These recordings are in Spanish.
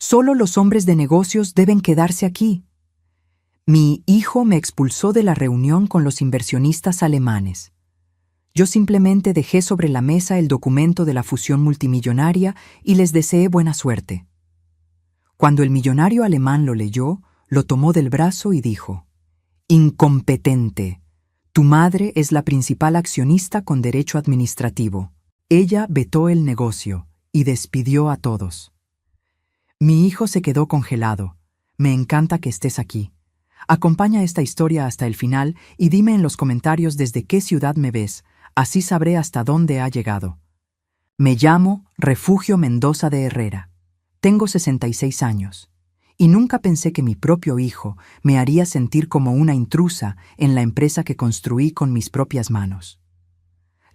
Solo los hombres de negocios deben quedarse aquí. Mi hijo me expulsó de la reunión con los inversionistas alemanes. Yo simplemente dejé sobre la mesa el documento de la fusión multimillonaria y les deseé buena suerte. Cuando el millonario alemán lo leyó, lo tomó del brazo y dijo: «Incompetente. Tu madre es la principal accionista con derecho administrativo. Ella vetó el negocio y despidió a todos». Mi hijo se quedó congelado. Me encanta que estés aquí. Acompaña esta historia hasta el final y dime en los comentarios desde qué ciudad me ves, así sabré hasta dónde ha llegado. Me llamo Refugio Mendoza de Herrera. Tengo 66 años. Y nunca pensé que mi propio hijo me haría sentir como una intrusa en la empresa que construí con mis propias manos.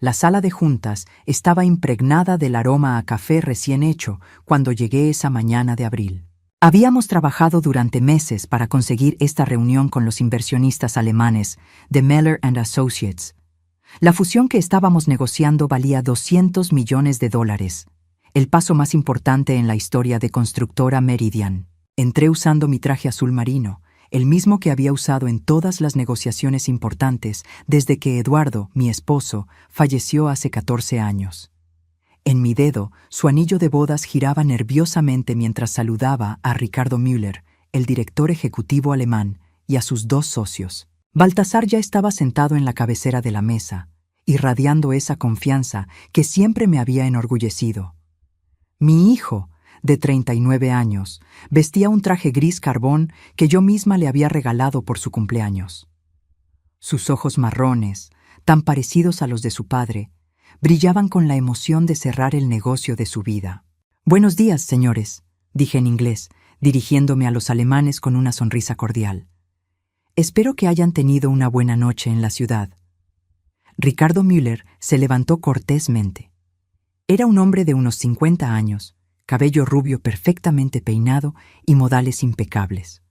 La sala de juntas estaba impregnada del aroma a café recién hecho cuando llegué esa mañana de abril. Habíamos trabajado durante meses para conseguir esta reunión con los inversionistas alemanes de Meller & Associates. La fusión que estábamos negociando valía $200 millones, el paso más importante en la historia de constructora Meridian. Entré usando mi traje azul marino, el mismo que había usado en todas las negociaciones importantes desde que Eduardo, mi esposo, falleció hace 14 años. En mi dedo, su anillo de bodas giraba nerviosamente mientras saludaba a Ricardo Müller, el director ejecutivo alemán, y a sus 2 socios. Baltasar ya estaba sentado en la cabecera de la mesa, irradiando esa confianza que siempre me había enorgullecido. Mi hijo, de 39 años, vestía un traje gris carbón que yo misma le había regalado por su cumpleaños. Sus ojos marrones, tan parecidos a los de su padre, brillaban con la emoción de cerrar el negocio de su vida. «Buenos días, señores», dije en inglés, dirigiéndome a los alemanes con una sonrisa cordial. «Espero que hayan tenido una buena noche en la ciudad». Ricardo Müller se levantó cortésmente. Era un hombre de unos 50 años, cabello rubio perfectamente peinado y modales impecables.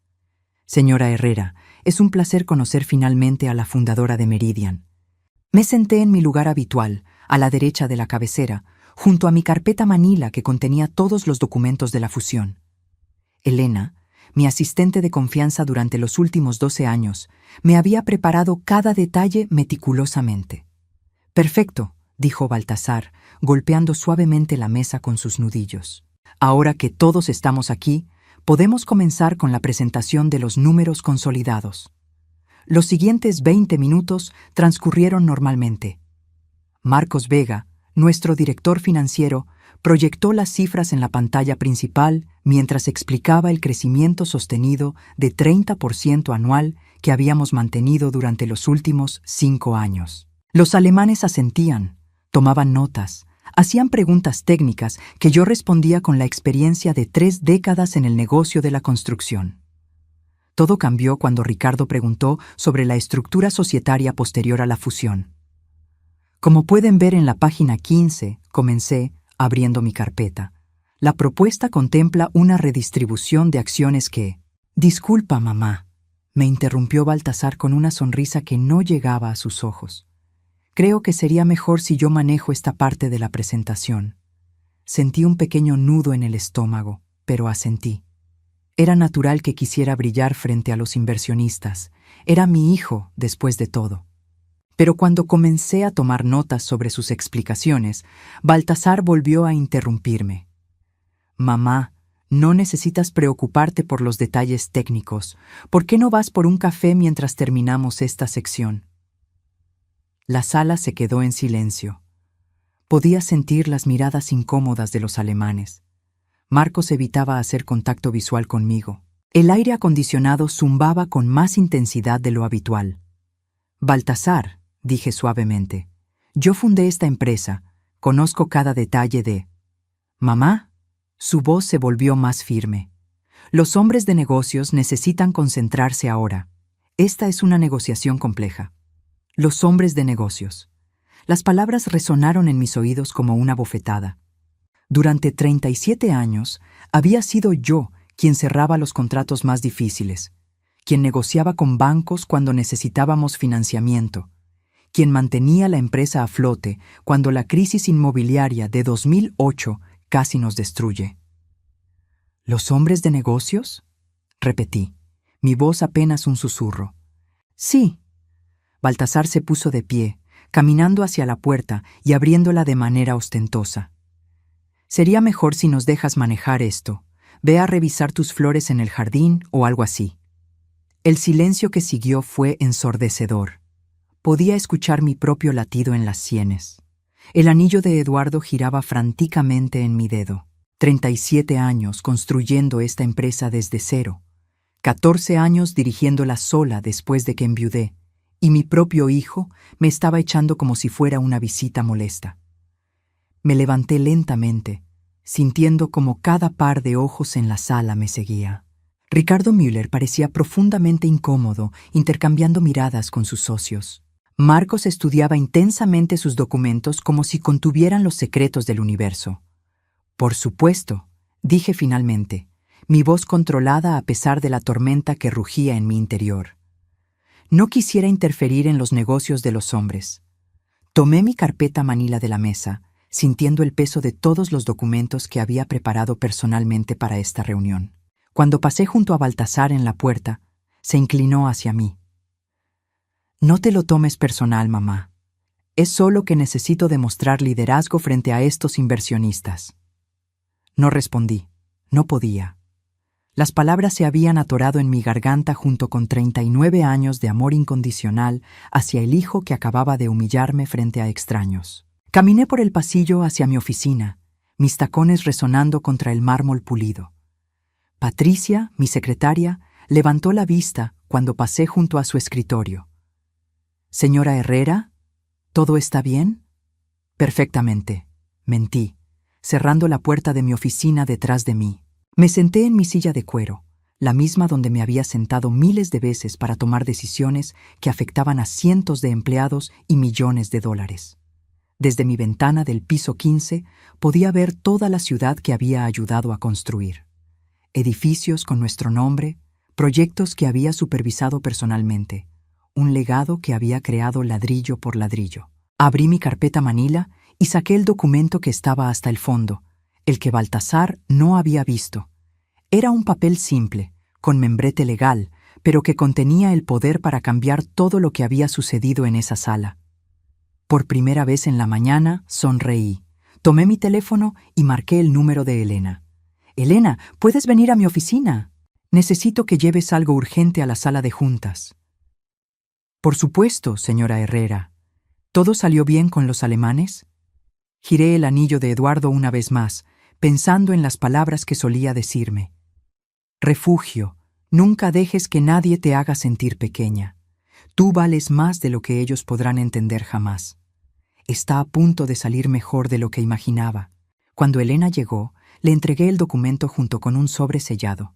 «Señora Herrera, es un placer conocer finalmente a la fundadora de Meridian». Me senté en mi lugar habitual, a la derecha de la cabecera, junto a mi carpeta manila que contenía todos los documentos de la fusión. Elena, mi asistente de confianza durante los últimos 12 años, me había preparado cada detalle meticulosamente. «Perfecto», dijo Baltasar, golpeando suavemente la mesa con sus nudillos. «Ahora que todos estamos aquí, podemos comenzar con la presentación de los números consolidados». Los siguientes 20 minutos transcurrieron normalmente. Marcos Vega, nuestro director financiero, proyectó las cifras en la pantalla principal mientras explicaba el crecimiento sostenido de 30% anual que habíamos mantenido durante los últimos 5 años. Los alemanes asentían, tomaban notas, hacían preguntas técnicas que yo respondía con la experiencia de 3 décadas en el negocio de la construcción. Todo cambió cuando Ricardo preguntó sobre la estructura societaria posterior a la fusión. Como pueden ver en la página 15, comencé, abriendo mi carpeta. La propuesta contempla una redistribución de acciones que... «Disculpa, mamá», me interrumpió Baltasar con una sonrisa que no llegaba a sus ojos. «Creo que sería mejor si yo manejo esta parte de la presentación». Sentí un pequeño nudo en el estómago, pero asentí. Era natural que quisiera brillar frente a los inversionistas. Era mi hijo, después de todo. Pero cuando comencé a tomar notas sobre sus explicaciones, Baltasar volvió a interrumpirme. «Mamá, no necesitas preocuparte por los detalles técnicos. ¿Por qué no vas por un café mientras terminamos esta sección?» La sala se quedó en silencio. Podía sentir las miradas incómodas de los alemanes. Marcos evitaba hacer contacto visual conmigo. El aire acondicionado zumbaba con más intensidad de lo habitual. «Baltasar», dije suavemente, «yo fundé esta empresa, conozco cada detalle de...» «Mamá», su voz se volvió más firme. «Los hombres de negocios necesitan concentrarse ahora. Esta es una negociación compleja». Los hombres de negocios. Las palabras resonaron en mis oídos como una bofetada. Durante 37 años, había sido yo quien cerraba los contratos más difíciles, quien negociaba con bancos cuando necesitábamos financiamiento, quien mantenía la empresa a flote cuando la crisis inmobiliaria de 2008 casi nos destruye. ¿Los hombres de negocios? Repetí, mi voz apenas un susurro. Sí. Baltasar se puso de pie, caminando hacia la puerta y abriéndola de manera ostentosa. Sería mejor si nos dejas manejar esto. Ve a revisar tus flores en el jardín o algo así. El silencio que siguió fue ensordecedor. Podía escuchar mi propio latido en las sienes. El anillo de Eduardo giraba franticamente en mi dedo. 37 años construyendo esta empresa desde cero. 14 años dirigiéndola sola después de que enviudé, y mi propio hijo me estaba echando como si fuera una visita molesta. Me levanté lentamente, sintiendo como cada par de ojos en la sala me seguía. Ricardo Müller parecía profundamente incómodo, intercambiando miradas con sus socios. Marcos estudiaba intensamente sus documentos como si contuvieran los secretos del universo. Por supuesto, dije finalmente, mi voz controlada a pesar de la tormenta que rugía en mi interior. No quisiera interferir en los negocios de los hombres. Tomé mi carpeta manila de la mesa, sintiendo el peso de todos los documentos que había preparado personalmente para esta reunión. Cuando pasé junto a Baltasar en la puerta, se inclinó hacia mí. No te lo tomes personal, mamá. Es solo que necesito demostrar liderazgo frente a estos inversionistas. No respondí. No podía. Las palabras se habían atorado en mi garganta junto con 39 años de amor incondicional hacia el hijo que acababa de humillarme frente a extraños. Caminé por el pasillo hacia mi oficina, mis tacones resonando contra el mármol pulido. Patricia, mi secretaria, levantó la vista cuando pasé junto a su escritorio. «Señora Herrera, ¿todo está bien?» «Perfectamente», mentí, cerrando la puerta de mi oficina detrás de mí. Me senté en mi silla de cuero, la misma donde me había sentado miles de veces para tomar decisiones que afectaban a cientos de empleados y millones de dólares. Desde mi ventana del piso 15 podía ver toda la ciudad que había ayudado a construir. Edificios con nuestro nombre, proyectos que había supervisado personalmente, un legado que había creado ladrillo por ladrillo. Abrí mi carpeta manila y saqué el documento que estaba hasta el fondo, el que Baltasar no había visto. Era un papel simple, con membrete legal, pero que contenía el poder para cambiar todo lo que había sucedido en esa sala. Por primera vez en la mañana, sonreí. Tomé mi teléfono y marqué el número de Elena. «Elena, ¿puedes venir a mi oficina? Necesito que lleves algo urgente a la sala de juntas». «Por supuesto, señora Herrera. ¿Todo salió bien con los alemanes?» Giré el anillo de Eduardo una vez más, pensando en las palabras que solía decirme. «Refugio, nunca dejes que nadie te haga sentir pequeña. Tú vales más de lo que ellos podrán entender jamás». Está a punto de salir mejor de lo que imaginaba. Cuando Elena llegó, le entregué el documento junto con un sobre sellado.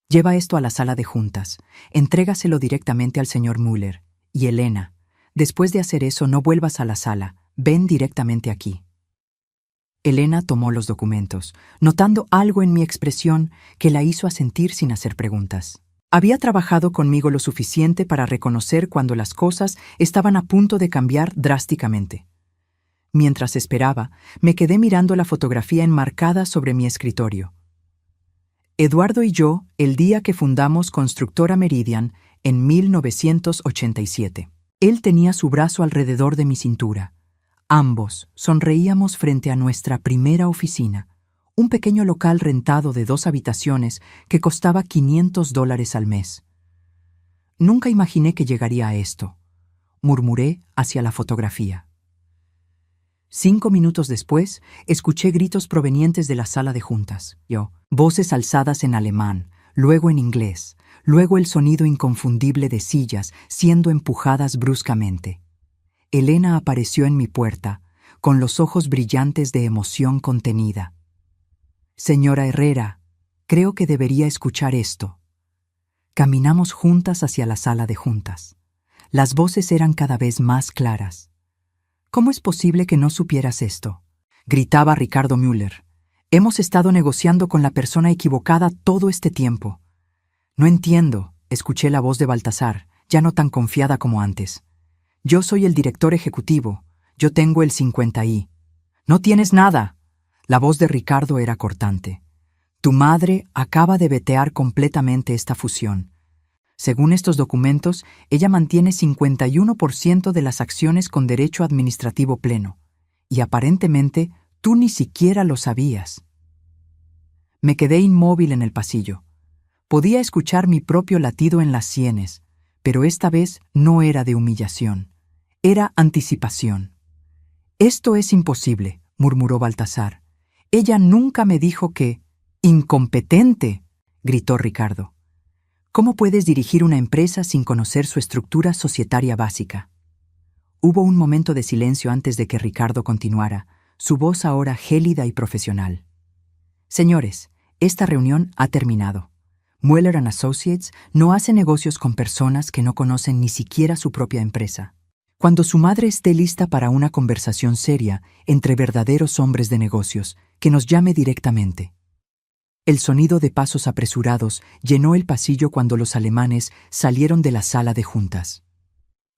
«Lleva esto a la sala de juntas. Entrégaselo directamente al señor Müller. Y Elena, después de hacer eso no vuelvas a la sala. Ven directamente aquí». Elena tomó los documentos, notando algo en mi expresión que la hizo asentir sin hacer preguntas. Había trabajado conmigo lo suficiente para reconocer cuando las cosas estaban a punto de cambiar drásticamente. Mientras esperaba, me quedé mirando la fotografía enmarcada sobre mi escritorio. Eduardo y yo, el día que fundamos Constructora Meridian en 1987. Él tenía su brazo alrededor de mi cintura. Ambos sonreíamos frente a nuestra primera oficina, un pequeño local rentado de 2 habitaciones que costaba $500 al mes. Nunca imaginé que llegaría a esto, murmuré hacia la fotografía. 5 minutos después, escuché gritos provenientes de la sala de juntas. Voces alzadas en alemán, luego en inglés, luego el sonido inconfundible de sillas siendo empujadas bruscamente. Elena apareció en mi puerta, con los ojos brillantes de emoción contenida. «Señora Herrera, creo que debería escuchar esto». Caminamos juntas hacia la sala de juntas. Las voces eran cada vez más claras. «¿Cómo es posible que no supieras esto?», gritaba Ricardo Müller. «Hemos estado negociando con la persona equivocada todo este tiempo». «No entiendo», escuché la voz de Baltasar, ya no tan confiada como antes. «Yo soy el director ejecutivo. Yo tengo el 50 y...» «No tienes nada». La voz de Ricardo era cortante. Tu madre acaba de vetear completamente esta fusión. Según estos documentos, ella mantiene 51% de las acciones con derecho administrativo pleno. Y aparentemente, tú ni siquiera lo sabías. Me quedé inmóvil en el pasillo. Podía escuchar mi propio latido en las sienes, pero esta vez no era de humillación. Era anticipación. «Esto es imposible», murmuró Baltasar. «Ella nunca me dijo que...» «¡Incompetente!», gritó Ricardo. «¿Cómo puedes dirigir una empresa sin conocer su estructura societaria básica?». Hubo un momento de silencio antes de que Ricardo continuara, su voz ahora gélida y profesional. «Señores, esta reunión ha terminado. Mueller & Associates no hace negocios con personas que no conocen ni siquiera su propia empresa. Cuando su madre esté lista para una conversación seria entre verdaderos hombres de negocios, que nos llame directamente». El sonido de pasos apresurados llenó el pasillo cuando los alemanes salieron de la sala de juntas.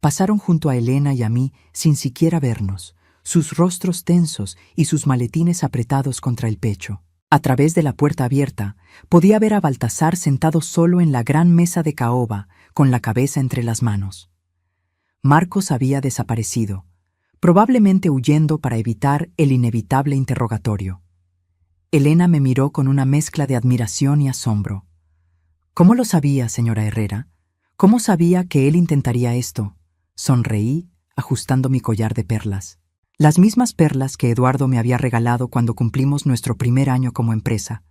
Pasaron junto a Elena y a mí sin siquiera vernos, sus rostros tensos y sus maletines apretados contra el pecho. A través de la puerta abierta, podía ver a Baltasar sentado solo en la gran mesa de caoba, con la cabeza entre las manos. Marcos había desaparecido, probablemente huyendo para evitar el inevitable interrogatorio. Elena me miró con una mezcla de admiración y asombro. «¿Cómo lo sabía, señora Herrera? ¿Cómo sabía que él intentaría esto?». Sonreí, ajustando mi collar de perlas. Las mismas perlas que Eduardo me había regalado cuando cumplimos nuestro primer año como empresa,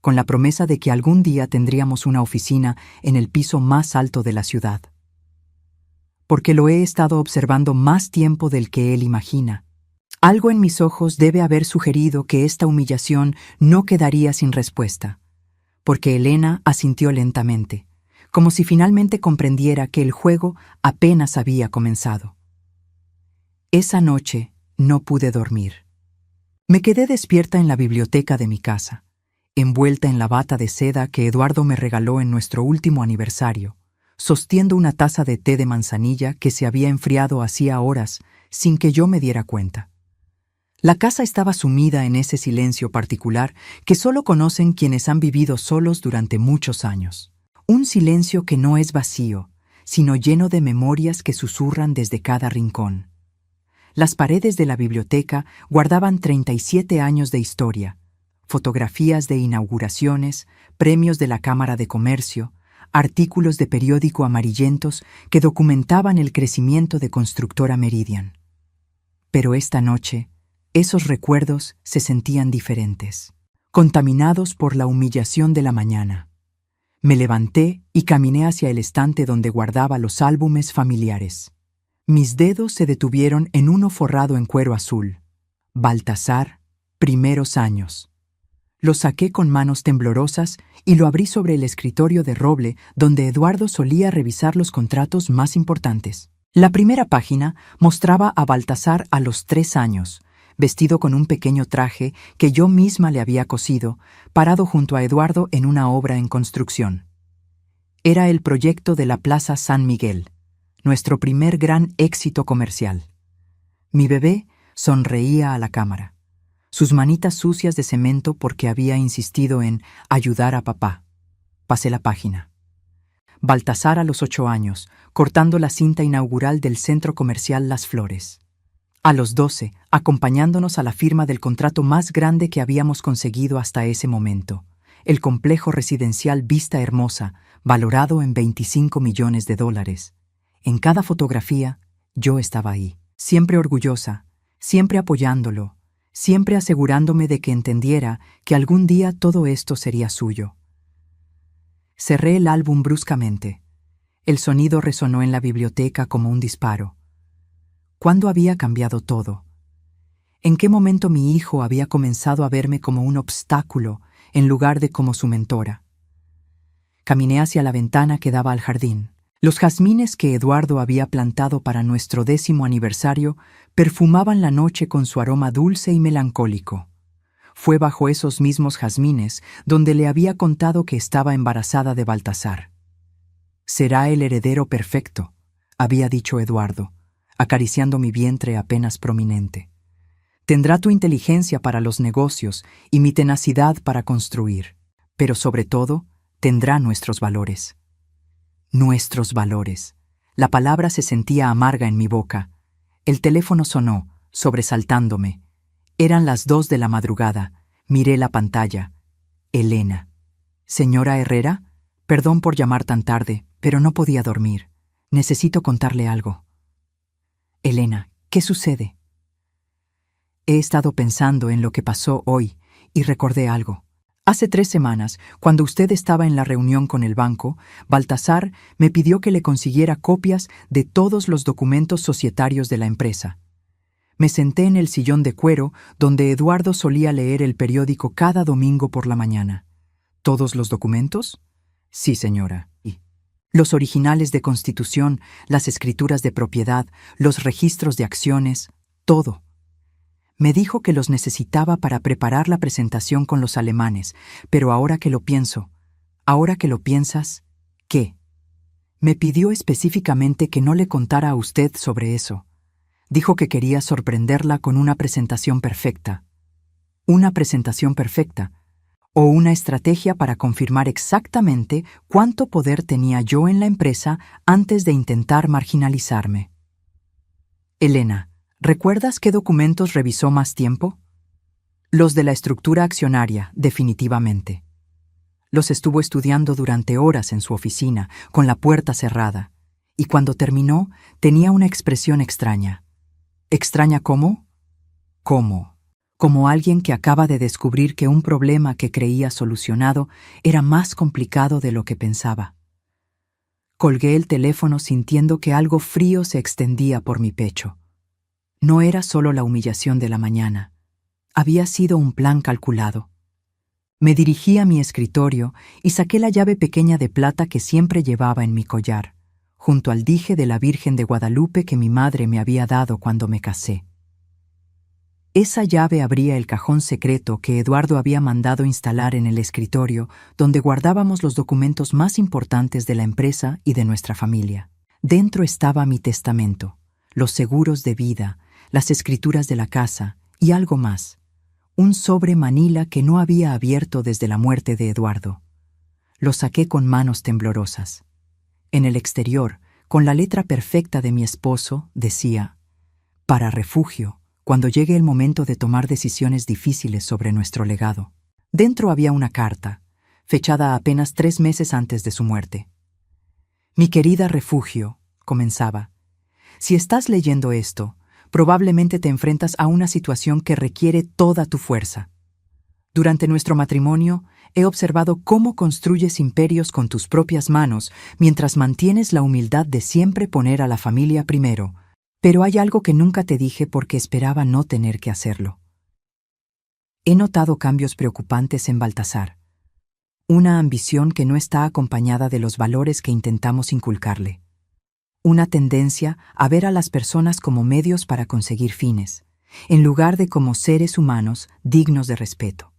con la promesa de que algún día tendríamos una oficina en el piso más alto de la ciudad. Porque lo he estado observando más tiempo del que él imagina. Algo en mis ojos debe haber sugerido que esta humillación no quedaría sin respuesta, porque Elena asintió lentamente, como si finalmente comprendiera que el juego apenas había comenzado. Esa noche no pude dormir. Me quedé despierta en la biblioteca de mi casa, envuelta en la bata de seda que Eduardo me regaló en nuestro último aniversario, sostiendo una taza de té de manzanilla que se había enfriado hacía horas sin que yo me diera cuenta. La casa estaba sumida en ese silencio particular que solo conocen quienes han vivido solos durante muchos años. Un silencio que no es vacío, sino lleno de memorias que susurran desde cada rincón. Las paredes de la biblioteca guardaban 37 años de historia, fotografías de inauguraciones, premios de la Cámara de Comercio, artículos de periódico amarillentos que documentaban el crecimiento de Constructora Meridian. Pero esta noche, esos recuerdos se sentían diferentes, contaminados por la humillación de la mañana. Me levanté y caminé hacia el estante donde guardaba los álbumes familiares. Mis dedos se detuvieron en uno forrado en cuero azul. Baltasar, primeros años. Lo saqué con manos temblorosas y lo abrí sobre el escritorio de roble donde Eduardo solía revisar los contratos más importantes. La primera página mostraba a Baltasar a los 3 años, vestido con un pequeño traje que yo misma le había cosido, parado junto a Eduardo en una obra en construcción. Era el proyecto de la Plaza San Miguel, nuestro primer gran éxito comercial. Mi bebé sonreía a la cámara, sus manitas sucias de cemento porque había insistido en ayudar a papá. Pasé la página. Baltasar a los 8 años, cortando la cinta inaugural del centro comercial Las Flores. A los 12, acompañándonos a la firma del contrato más grande que habíamos conseguido hasta ese momento, el complejo residencial Vista Hermosa, valorado en $25 millones. En cada fotografía, yo estaba ahí, siempre orgullosa, siempre apoyándolo, siempre asegurándome de que entendiera que algún día todo esto sería suyo. Cerré el álbum bruscamente. El sonido resonó en la biblioteca como un disparo. ¿Cuándo había cambiado todo? ¿En qué momento mi hijo había comenzado a verme como un obstáculo en lugar de como su mentora? Caminé hacia la ventana que daba al jardín. Los jazmines que Eduardo había plantado para nuestro 10º aniversario perfumaban la noche con su aroma dulce y melancólico. Fue bajo esos mismos jazmines donde le había contado que estaba embarazada de Baltasar. «Será el heredero perfecto», había dicho Eduardo, acariciando mi vientre apenas prominente. «Tendrá tu inteligencia para los negocios y mi tenacidad para construir». pero sobre todo, tendrá nuestros valores. Nuestros valores. La palabra se sentía amarga en mi boca. El teléfono sonó, sobresaltándome. Eran las 2 de la madrugada. Miré la pantalla. Elena. Señora Herrera, perdón por llamar tan tarde, pero no podía dormir. Necesito contarle algo. Elena, ¿qué sucede? He estado pensando en lo que pasó hoy y recordé algo. Hace 3 semanas, cuando usted estaba en la reunión con el banco, Baltasar me pidió que le consiguiera copias de todos los documentos societarios de la empresa. Me senté en el sillón de cuero donde Eduardo solía leer el periódico cada domingo por la mañana. ¿Todos los documentos? Sí, señora. Los originales de constitución, las escrituras de propiedad, los registros de acciones, todo. Me dijo que los necesitaba para preparar la presentación con los alemanes, pero ahora que lo pienso, ahora que lo piensas, ¿qué? Me pidió específicamente que no le contara a usted sobre eso. Dijo que quería sorprenderla con una presentación perfecta. ¿Una presentación perfecta? ¿O una estrategia para confirmar exactamente cuánto poder tenía yo en la empresa antes de intentar marginalizarme? Elena, ¿recuerdas qué documentos revisó más tiempo? Los de la estructura accionaria, definitivamente. Los estuvo estudiando durante horas en su oficina, con la puerta cerrada, y cuando terminó, tenía una expresión extraña. ¿Extraña cómo? ¿Cómo? Como alguien que acaba de descubrir que un problema que creía solucionado era más complicado de lo que pensaba. Colgué el teléfono sintiendo que algo frío se extendía por mi pecho. No era solo la humillación de la mañana. Había sido un plan calculado. Me dirigí a mi escritorio y saqué la llave pequeña de plata que siempre llevaba en mi collar, junto al dije de la Virgen de Guadalupe que mi madre me había dado cuando me casé. Esa llave abría el cajón secreto que Eduardo había mandado instalar en el escritorio donde guardábamos los documentos más importantes de la empresa y de nuestra familia. Dentro estaba mi testamento, los seguros de vida, las escrituras de la casa y algo más. Un sobre manila que no había abierto desde la muerte de Eduardo. Lo saqué con manos temblorosas. En el exterior, con la letra perfecta de mi esposo, decía: «Para refugio, cuando llegue el momento de tomar decisiones difíciles sobre nuestro legado». Dentro había una carta, fechada apenas 3 meses antes de su muerte. «Mi querida refugio», comenzaba, «si estás leyendo esto, probablemente te enfrentas a una situación que requiere toda tu fuerza. Durante nuestro matrimonio, he observado cómo construyes imperios con tus propias manos mientras mantienes la humildad de siempre poner a la familia primero, pero hay algo que nunca te dije porque esperaba no tener que hacerlo. He notado cambios preocupantes en Baltasar. Una ambición que no está acompañada de los valores que intentamos inculcarle. Una tendencia a ver a las personas como medios para conseguir fines, en lugar de como seres humanos dignos de respeto,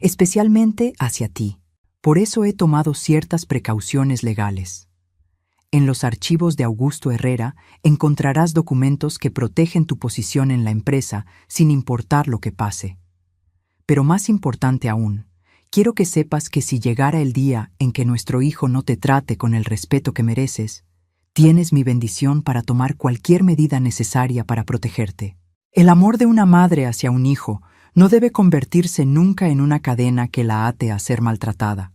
especialmente hacia ti. Por eso he tomado ciertas precauciones legales. En los archivos de Augusto Herrera encontrarás documentos que protegen tu posición en la empresa sin importar lo que pase. Pero más importante aún, quiero que sepas que si llegara el día en que nuestro hijo no te trate con el respeto que mereces, tienes mi bendición para tomar cualquier medida necesaria para protegerte. El amor de una madre hacia un hijo no debe convertirse nunca en una cadena que la ate a ser maltratada.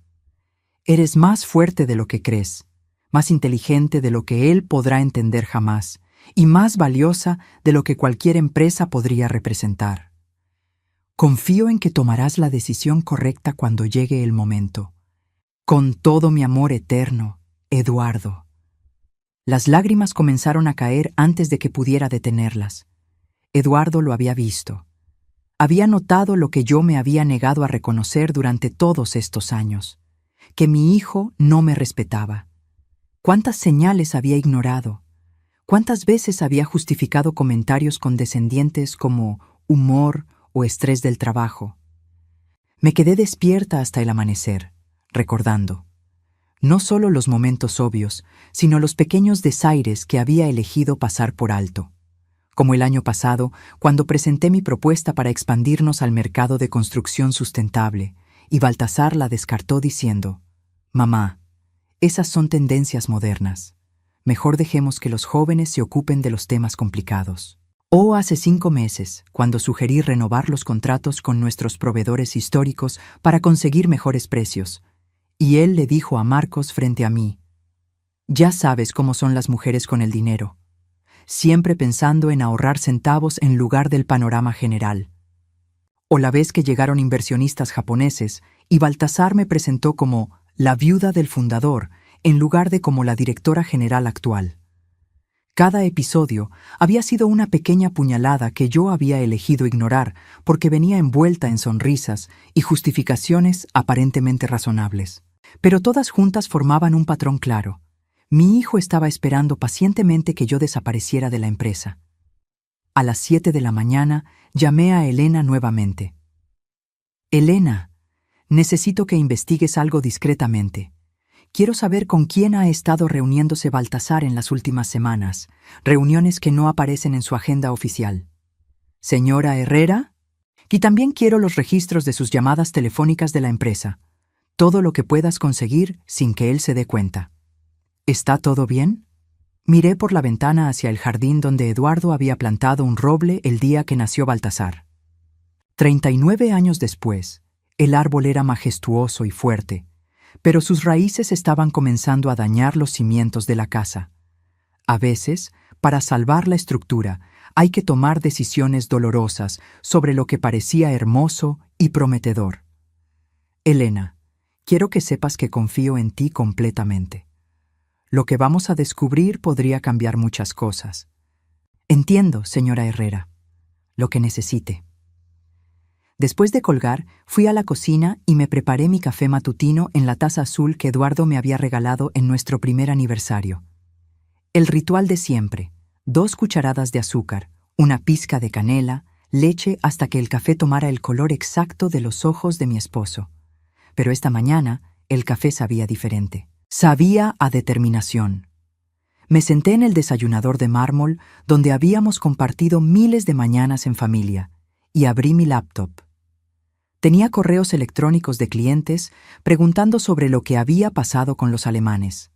Eres más fuerte de lo que crees, más inteligente de lo que él podrá entender jamás, y más valiosa de lo que cualquier empresa podría representar. Confío en que tomarás la decisión correcta cuando llegue el momento. Con todo mi amor eterno, Eduardo». Las lágrimas comenzaron a caer antes de que pudiera detenerlas. Eduardo lo había visto. Había notado lo que yo me había negado a reconocer durante todos estos años, que mi hijo no me respetaba. ¿Cuántas señales había ignorado? ¿Cuántas veces había justificado comentarios condescendientes como humor o estrés del trabajo? Me quedé despierta hasta el amanecer, recordando. No solo los momentos obvios, sino los pequeños desaires que había elegido pasar por alto. Como el año pasado, cuando presenté mi propuesta para expandirnos al mercado de construcción sustentable, y Baltasar la descartó diciendo: «Mamá, esas son tendencias modernas. Mejor dejemos que los jóvenes se ocupen de los temas complicados». O hace 5 meses, cuando sugerí renovar los contratos con nuestros proveedores históricos para conseguir mejores precios, y él le dijo a Marcos frente a mí: «Ya sabes cómo son las mujeres con el dinero, siempre pensando en ahorrar centavos en lugar del panorama general». O la vez que llegaron inversionistas japoneses y Baltasar me presentó como la viuda del fundador en lugar de como la directora general actual. Cada episodio había sido una pequeña puñalada que yo había elegido ignorar porque venía envuelta en sonrisas y justificaciones aparentemente razonables. Pero todas juntas formaban un patrón claro. Mi hijo estaba esperando pacientemente que yo desapareciera de la empresa. A las 7 de la mañana llamé a Elena nuevamente. «Elena, necesito que investigues algo discretamente. Quiero saber con quién ha estado reuniéndose Baltasar en las últimas semanas, reuniones que no aparecen en su agenda oficial». «¿Señora Herrera?» «Y también quiero los registros de sus llamadas telefónicas de la empresa. Todo lo que puedas conseguir sin que él se dé cuenta». «¿Está todo bien?» Miré por la ventana hacia el jardín donde Eduardo había plantado un roble el día que nació Baltasar. 39 años después, el árbol era majestuoso y fuerte, pero sus raíces estaban comenzando a dañar los cimientos de la casa. A veces, para salvar la estructura, hay que tomar decisiones dolorosas sobre lo que parecía hermoso y prometedor. Elena, quiero que sepas que confío en ti completamente. Lo que vamos a descubrir podría cambiar muchas cosas. Entiendo, señora Herrera, lo que necesite. Después de colgar, fui a la cocina y me preparé mi café matutino en la taza azul que Eduardo me había regalado en nuestro primer aniversario. El ritual de siempre: 2 cucharadas de azúcar, una pizca de canela, leche hasta que el café tomara el color exacto de los ojos de mi esposo. Pero esta mañana el café sabía diferente. Sabía a determinación. Me senté en el desayunador de mármol donde habíamos compartido miles de mañanas en familia y abrí mi laptop. Tenía correos electrónicos de clientes preguntando sobre lo que había pasado con los alemanes.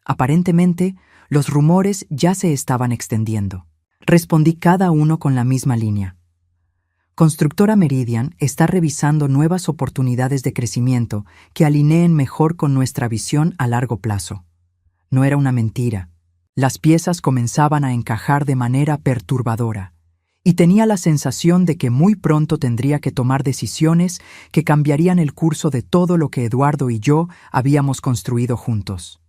Aparentemente, los rumores ya se estaban extendiendo. Respondí cada uno con la misma línea. Constructora Meridian está revisando nuevas oportunidades de crecimiento que alineen mejor con nuestra visión a largo plazo. No era una mentira. Las piezas comenzaban a encajar de manera perturbadora, y tenía la sensación de que muy pronto tendría que tomar decisiones que cambiarían el curso de todo lo que Eduardo y yo habíamos construido juntos.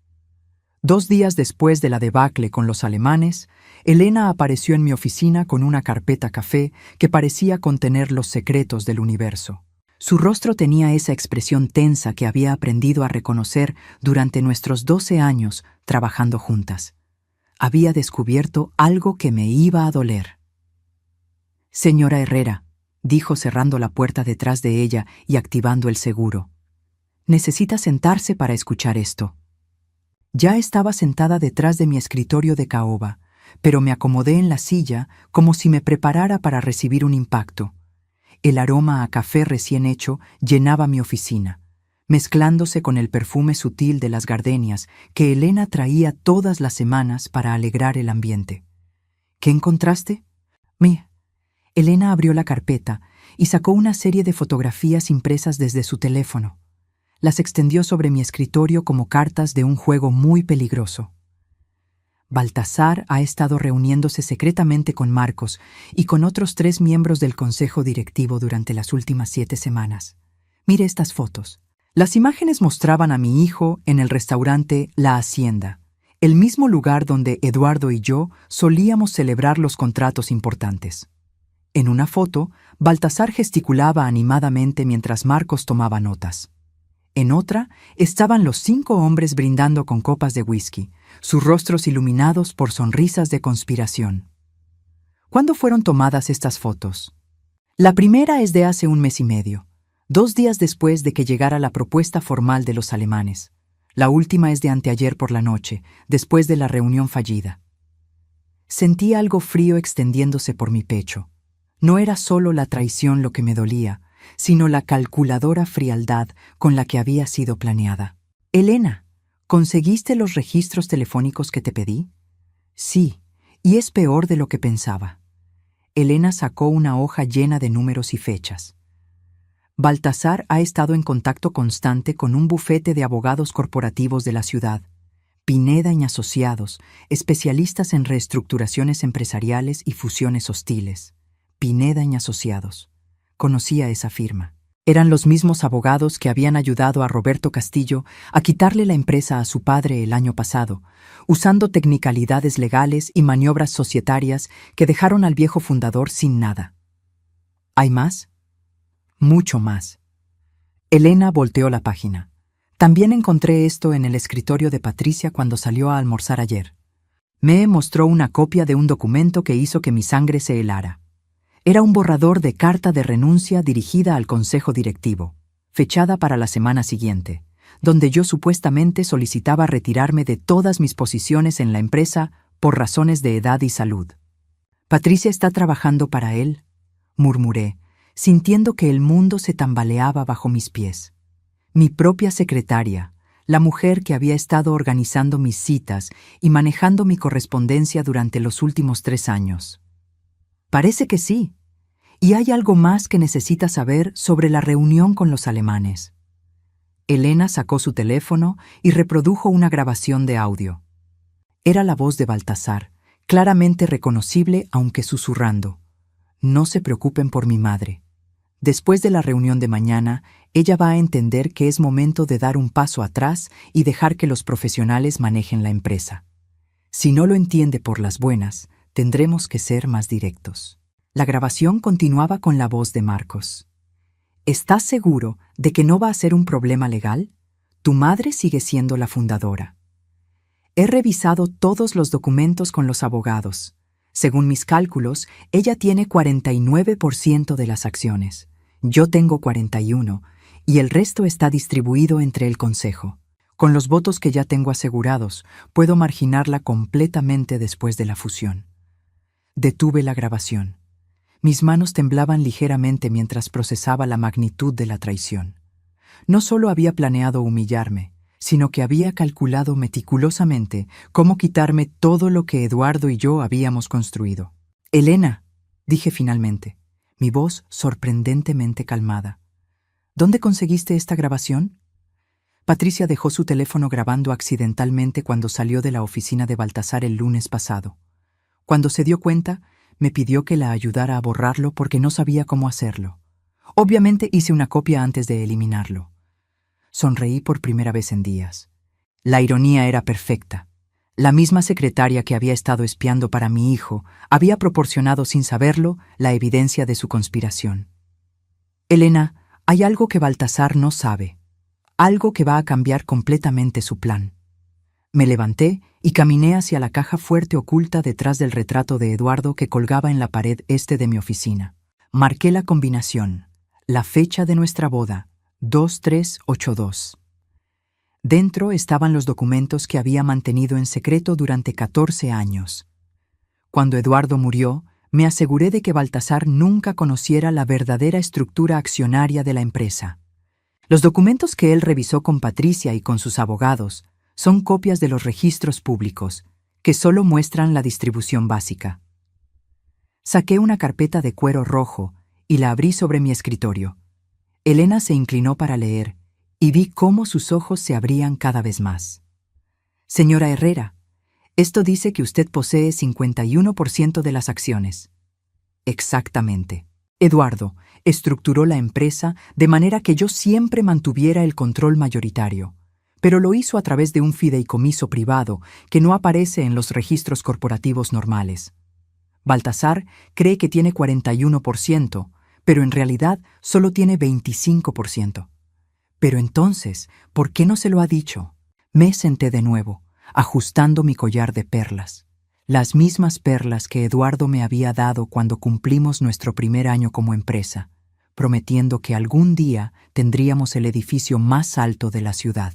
2 días después de la debacle con los alemanes, Elena apareció en mi oficina con una carpeta café que parecía contener los secretos del universo. Su rostro tenía esa expresión tensa que había aprendido a reconocer durante nuestros 12 años trabajando juntas. Había descubierto algo que me iba a doler. «Señora Herrera», dijo cerrando la puerta detrás de ella y activando el seguro. «Necesita sentarse para escuchar esto». Ya estaba sentada detrás de mi escritorio de caoba, pero me acomodé en la silla como si me preparara para recibir un impacto. El aroma a café recién hecho llenaba mi oficina, mezclándose con el perfume sutil de las gardenias que Elena traía todas las semanas para alegrar el ambiente. «¿Qué encontraste?» Elena abrió la carpeta y sacó una serie de fotografías impresas desde su teléfono. Las extendió sobre mi escritorio como cartas de un juego muy peligroso. Baltasar ha estado reuniéndose secretamente con Marcos y con otros 3 miembros del consejo directivo durante las últimas 7 semanas. Mire estas fotos. Las imágenes mostraban a mi hijo en el restaurante La Hacienda, el mismo lugar donde Eduardo y yo solíamos celebrar los contratos importantes. En una foto, Baltasar gesticulaba animadamente mientras Marcos tomaba notas. En otra, estaban los 5 hombres brindando con copas de whisky, sus rostros iluminados por sonrisas de conspiración. ¿Cuándo fueron tomadas estas fotos? La primera es de hace 1 mes y medio, 2 días después de que llegara la propuesta formal de los alemanes. La última es de anteayer por la noche, después de la reunión fallida. Sentí algo frío extendiéndose por mi pecho. No era solo la traición lo que me dolía, sino la calculadora frialdad con la que había sido planeada. Elena, ¿conseguiste los registros telefónicos que te pedí? Sí, y es peor de lo que pensaba. Elena sacó una hoja llena de números y fechas. Baltasar ha estado en contacto constante con un bufete de abogados corporativos de la ciudad, Pineda y Asociados, especialistas en reestructuraciones empresariales y fusiones hostiles. Pineda y Asociados. Conocía esa firma. Eran los mismos abogados que habían ayudado a Roberto Castillo a quitarle la empresa a su padre el año pasado, usando tecnicalidades legales y maniobras societarias que dejaron al viejo fundador sin nada. ¿Hay más? Mucho más. Elena volteó la página. También encontré esto en el escritorio de Patricia cuando salió a almorzar ayer. Me mostró una copia de un documento que hizo que mi sangre se helara. Era un borrador de carta de renuncia dirigida al consejo directivo, fechada para la semana siguiente, donde yo supuestamente solicitaba retirarme de todas mis posiciones en la empresa por razones de edad y salud. «Patricia está trabajando para él», murmuré, sintiendo que el mundo se tambaleaba bajo mis pies. Mi propia secretaria, la mujer que había estado organizando mis citas y manejando mi correspondencia durante los últimos 3 años. Parece que sí. Y hay algo más que necesita saber sobre la reunión con los alemanes. Elena sacó su teléfono y reprodujo una grabación de audio. Era la voz de Baltasar, claramente reconocible aunque susurrando. «No se preocupen por mi madre. Después de la reunión de mañana, ella va a entender que es momento de dar un paso atrás y dejar que los profesionales manejen la empresa. Si no lo entiende por las buenas, tendremos que ser más directos». La grabación continuaba con la voz de Marcos. «¿Estás seguro de que no va a ser un problema legal? Tu madre sigue siendo la fundadora. He revisado todos los documentos con los abogados. Según mis cálculos, ella tiene 49% de las acciones. Yo tengo 41%, y el resto está distribuido entre el consejo. Con los votos que ya tengo asegurados, puedo marginarla completamente después de la fusión». Detuve la grabación. Mis manos temblaban ligeramente mientras procesaba la magnitud de la traición. No solo había planeado humillarme, sino que había calculado meticulosamente cómo quitarme todo lo que Eduardo y yo habíamos construido. «Elena», dije finalmente, mi voz sorprendentemente calmada. «¿Dónde conseguiste esta grabación?» Patricia dejó su teléfono grabando accidentalmente cuando salió de la oficina de Baltasar el lunes pasado. Cuando se dio cuenta, me pidió que la ayudara a borrarlo porque no sabía cómo hacerlo. Obviamente hice una copia antes de eliminarlo. Sonreí por primera vez en días. La ironía era perfecta. La misma secretaria que había estado espiando para mi hijo había proporcionado sin saberlo la evidencia de su conspiración. «Elena, hay algo que Baltasar no sabe. Algo que va a cambiar completamente su plan». Me levanté y caminé hacia la caja fuerte oculta detrás del retrato de Eduardo que colgaba en la pared este de mi oficina. Marqué la combinación, la fecha de nuestra boda, 2382. Dentro estaban los documentos que había mantenido en secreto durante 14 años. Cuando Eduardo murió, me aseguré de que Baltasar nunca conociera la verdadera estructura accionaria de la empresa. Los documentos que él revisó con Patricia y con sus abogados son copias de los registros públicos, que solo muestran la distribución básica. Saqué una carpeta de cuero rojo y la abrí sobre mi escritorio. Elena se inclinó para leer, y vi cómo sus ojos se abrían cada vez más. «Señora Herrera, esto dice que usted posee 51% de las acciones». «Exactamente. Eduardo estructuró la empresa de manera que yo siempre mantuviera el control mayoritario, pero lo hizo a través de un fideicomiso privado que no aparece en los registros corporativos normales. Baltasar cree que tiene 41%, pero en realidad solo tiene 25%. Pero entonces, ¿por qué no se lo ha dicho? Me senté de nuevo, ajustando mi collar de perlas. Las mismas perlas que Eduardo me había dado cuando cumplimos nuestro primer año como empresa, prometiendo que algún día tendríamos el edificio más alto de la ciudad.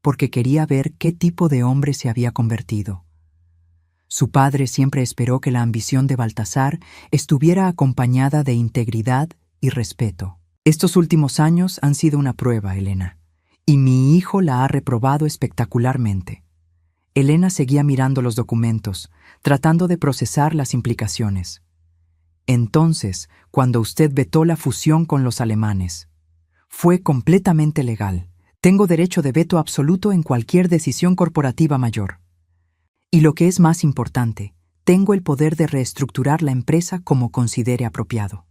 Porque quería ver qué tipo de hombre se había convertido. Su padre siempre esperó que la ambición de Baltasar estuviera acompañada de integridad y respeto. Estos últimos años han sido una prueba, Elena, y mi hijo la ha reprobado espectacularmente. Elena seguía mirando los documentos, tratando de procesar las implicaciones. Entonces, cuando usted vetó la fusión con los alemanes, fue completamente legal. Tengo derecho de veto absoluto en cualquier decisión corporativa mayor. Y lo que es más importante, tengo el poder de reestructurar la empresa como considere apropiado.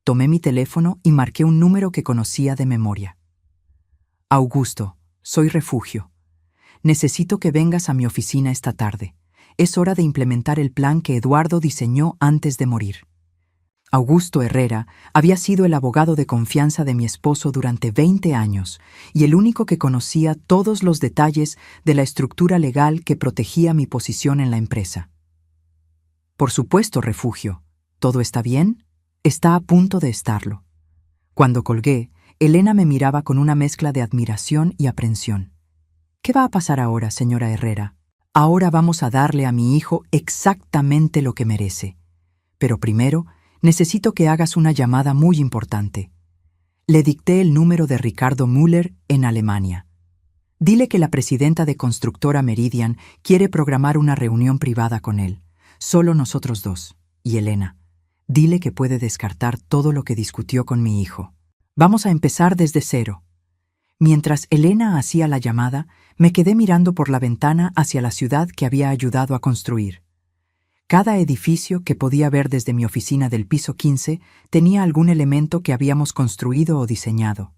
Tomé mi teléfono y marqué un número que conocía de memoria. Augusto, soy Refugio. Necesito que vengas a mi oficina esta tarde. Es hora de implementar el plan que Eduardo diseñó antes de morir. Augusto Herrera había sido el abogado de confianza de mi esposo durante 20 años y el único que conocía todos los detalles de la estructura legal que protegía mi posición en la empresa. Por supuesto, Refugio. ¿Todo está bien? Está a punto de estarlo. Cuando colgué, Elena me miraba con una mezcla de admiración y aprensión. ¿Qué va a pasar ahora, señora Herrera? Ahora vamos a darle a mi hijo exactamente lo que merece. Pero primero, necesito que hagas una llamada muy importante. Le dicté el número de Ricardo Müller en Alemania. Dile que la presidenta de Constructora Meridian quiere programar una reunión privada con él. Solo nosotros dos. Y Elena, dile que puede descartar todo lo que discutió con mi hijo. Vamos a empezar desde cero. Mientras Elena hacía la llamada, me quedé mirando por la ventana hacia la ciudad que había ayudado a construir. Cada edificio que podía ver desde mi oficina del piso 15 tenía algún elemento que habíamos construido o diseñado.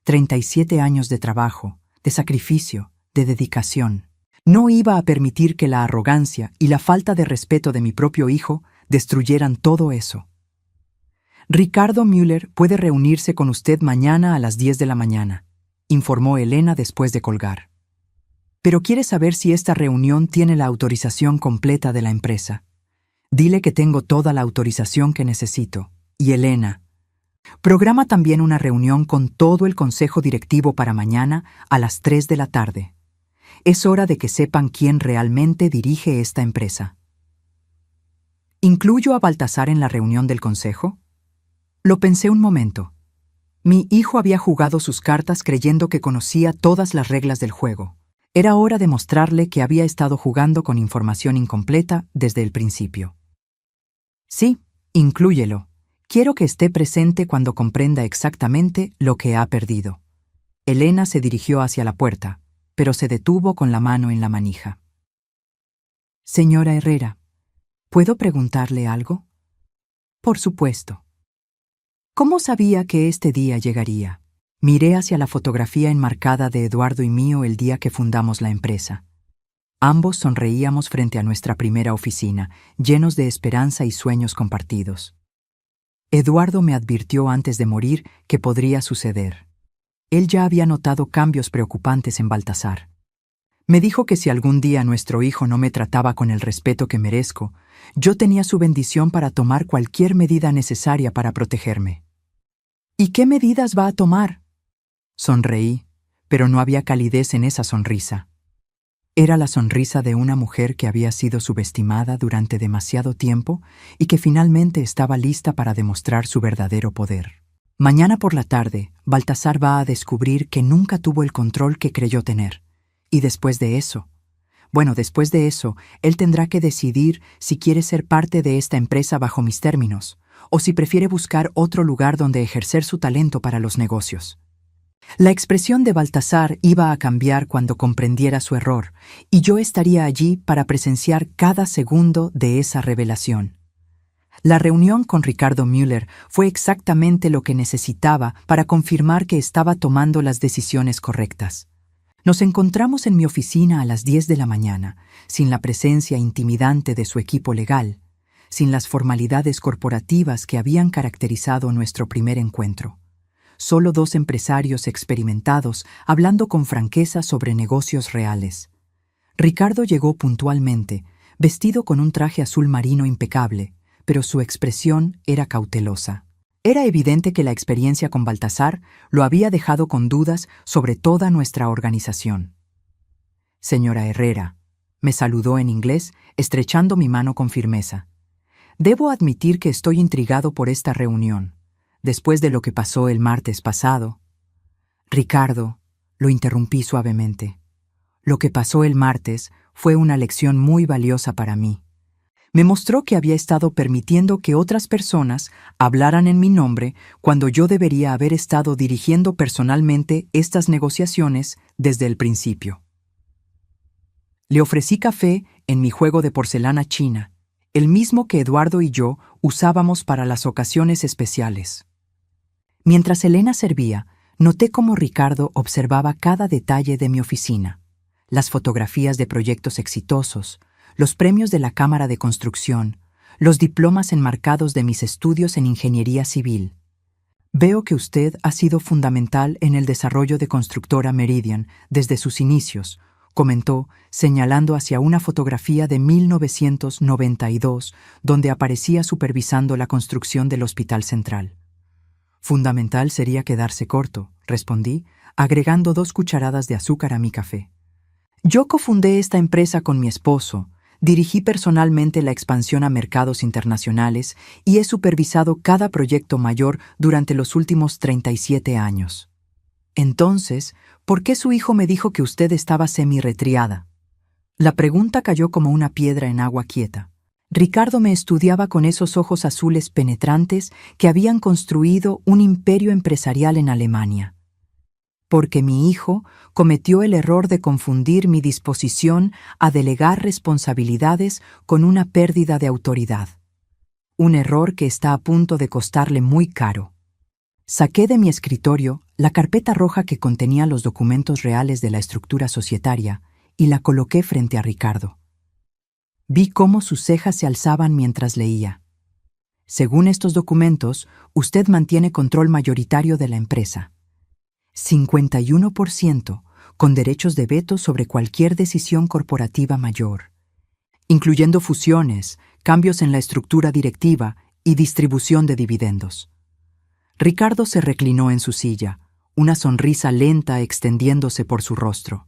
37 años de trabajo, de sacrificio, de dedicación. No iba a permitir que la arrogancia y la falta de respeto de mi propio hijo destruyeran todo eso. Ricardo Müller puede reunirse con usted mañana a las 10 de la mañana, informó Elena después de colgar. Pero quiere saber si esta reunión tiene la autorización completa de la empresa. Dile que tengo toda la autorización que necesito. Y Elena, programa también una reunión con todo el consejo directivo para mañana a las 3 de la tarde. Es hora de que sepan quién realmente dirige esta empresa. ¿Incluyo a Baltasar en la reunión del consejo? Lo pensé un momento. Mi hijo había jugado sus cartas creyendo que conocía todas las reglas del juego. Era hora de mostrarle que había estado jugando con información incompleta desde el principio. Sí, inclúyelo. Quiero que esté presente cuando comprenda exactamente lo que ha perdido. Elena se dirigió hacia la puerta, pero se detuvo con la mano en la manija. Señora Herrera, ¿puedo preguntarle algo? Por supuesto. ¿Cómo sabía que este día llegaría? Miré hacia la fotografía enmarcada de Eduardo y mío el día que fundamos la empresa. Ambos sonreíamos frente a nuestra primera oficina, llenos de esperanza y sueños compartidos. Eduardo me advirtió antes de morir que podría suceder. Él ya había notado cambios preocupantes en Baltasar. Me dijo que si algún día nuestro hijo no me trataba con el respeto que merezco, yo tenía su bendición para tomar cualquier medida necesaria para protegerme. ¿Y qué medidas va a tomar? Sonreí, pero no había calidez en esa sonrisa. Era la sonrisa de una mujer que había sido subestimada durante demasiado tiempo y que finalmente estaba lista para demostrar su verdadero poder. Mañana por la tarde, Baltasar va a descubrir que nunca tuvo el control que creyó tener. Y después de eso, él tendrá que decidir si quiere ser parte de esta empresa bajo mis términos, o si prefiere buscar otro lugar donde ejercer su talento para los negocios. La expresión de Baltasar iba a cambiar cuando comprendiera su error, y yo estaría allí para presenciar cada segundo de esa revelación. La reunión con Ricardo Müller fue exactamente lo que necesitaba para confirmar que estaba tomando las decisiones correctas. Nos encontramos en mi oficina a las 10 de la mañana, sin la presencia intimidante de su equipo legal, sin las formalidades corporativas que habían caracterizado nuestro primer encuentro. Solo dos empresarios experimentados hablando con franqueza sobre negocios reales. Ricardo llegó puntualmente, vestido con un traje azul marino impecable, pero su expresión era cautelosa. Era evidente que la experiencia con Baltasar lo había dejado con dudas sobre toda nuestra organización. Señora Herrera, me saludó en inglés, estrechando mi mano con firmeza. Debo admitir que estoy intrigado por esta reunión. Después de lo que pasó el martes pasado. Ricardo, lo interrumpí suavemente. Lo que pasó el martes fue una lección muy valiosa para mí. Me mostró que había estado permitiendo que otras personas hablaran en mi nombre cuando yo debería haber estado dirigiendo personalmente estas negociaciones desde el principio. Le ofrecí café en mi juego de porcelana china, el mismo que Eduardo y yo usábamos para las ocasiones especiales. Mientras Elena servía, noté cómo Ricardo observaba cada detalle de mi oficina: las fotografías de proyectos exitosos, los premios de la Cámara de Construcción, los diplomas enmarcados de mis estudios en ingeniería civil. Veo que usted ha sido fundamental en el desarrollo de Constructora Meridian desde sus inicios, comentó, señalando hacia una fotografía de 1992, donde aparecía supervisando la construcción del Hospital Central. Fundamental sería quedarse corto, respondí, agregando 2 cucharadas de azúcar a mi café. Yo cofundé esta empresa con mi esposo, dirigí personalmente la expansión a mercados internacionales y he supervisado cada proyecto mayor durante los últimos 37 años. Entonces, ¿por qué su hijo me dijo que usted estaba semi-retriada? La pregunta cayó como una piedra en agua quieta. Ricardo me estudiaba con esos ojos azules penetrantes que habían construido un imperio empresarial en Alemania. Porque mi hijo cometió el error de confundir mi disposición a delegar responsabilidades con una pérdida de autoridad. Un error que está a punto de costarle muy caro. Saqué de mi escritorio la carpeta roja que contenía los documentos reales de la estructura societaria y la coloqué frente a Ricardo. Vi cómo sus cejas se alzaban mientras leía. Según estos documentos, usted mantiene control mayoritario de la empresa. 51%, con derechos de veto sobre cualquier decisión corporativa mayor, incluyendo fusiones, cambios en la estructura directiva y distribución de dividendos. Ricardo se reclinó en su silla, una sonrisa lenta extendiéndose por su rostro.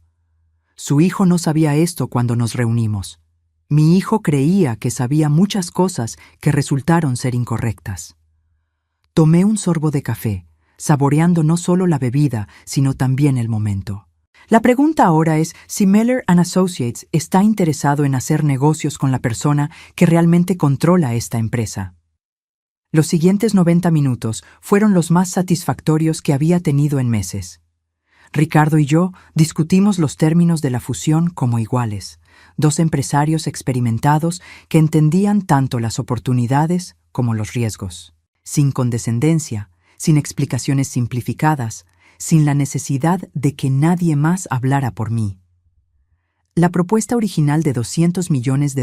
Su hijo no sabía esto cuando nos reunimos. Mi hijo creía que sabía muchas cosas que resultaron ser incorrectas. Tomé un sorbo de café, saboreando no solo la bebida, sino también el momento. La pregunta ahora es si Miller & Associates está interesado en hacer negocios con la persona que realmente controla esta empresa. Los siguientes 90 minutos fueron los más satisfactorios que había tenido en meses. Ricardo y yo discutimos los términos de la fusión como iguales, 2 empresarios experimentados que entendían tanto las oportunidades como los riesgos, sin condescendencia, sin explicaciones simplificadas, sin la necesidad de que nadie más hablara por mí. La propuesta original de $200 millones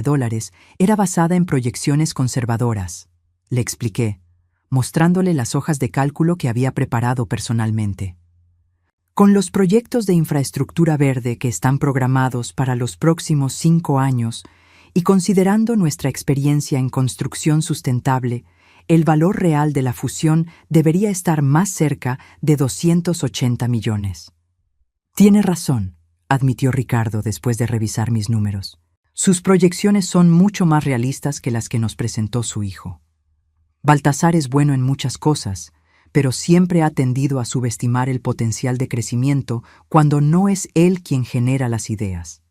era basada en proyecciones conservadoras, le expliqué, mostrándole las hojas de cálculo que había preparado personalmente. Con los proyectos de infraestructura verde que están programados para los próximos 5 años y considerando nuestra experiencia en construcción sustentable, el valor real de la fusión debería estar más cerca de 280 millones. Tiene razón, admitió Ricardo después de revisar mis números. Sus proyecciones son mucho más realistas que las que nos presentó su hijo. Baltasar es bueno en muchas cosas, pero siempre ha tendido a subestimar el potencial de crecimiento cuando no es él quien genera las ideas.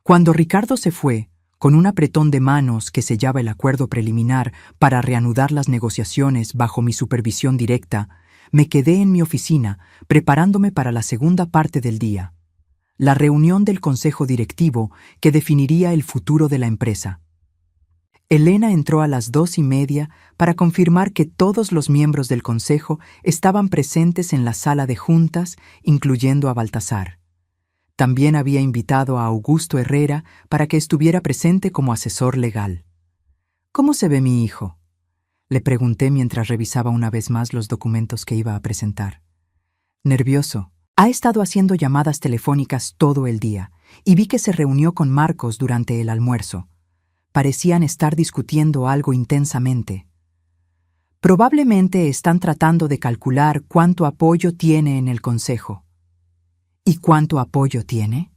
Cuando Ricardo se fue, con un apretón de manos que sellaba el acuerdo preliminar para reanudar las negociaciones bajo mi supervisión directa, me quedé en mi oficina preparándome para la segunda parte del día, la reunión del consejo directivo que definiría el futuro de la empresa. Elena entró a las 2:30 para confirmar que todos los miembros del consejo estaban presentes en la sala de juntas, incluyendo a Baltasar. También había invitado a Augusto Herrera para que estuviera presente como asesor legal. ¿Cómo se ve mi hijo?, le pregunté mientras revisaba una vez más los documentos que iba a presentar. Nervioso. Ha estado haciendo llamadas telefónicas todo el día y vi que se reunió con Marcos durante el almuerzo. Parecían estar discutiendo algo intensamente. Probablemente están tratando de calcular cuánto apoyo tiene en el consejo. ¿Y cuánto apoyo tiene?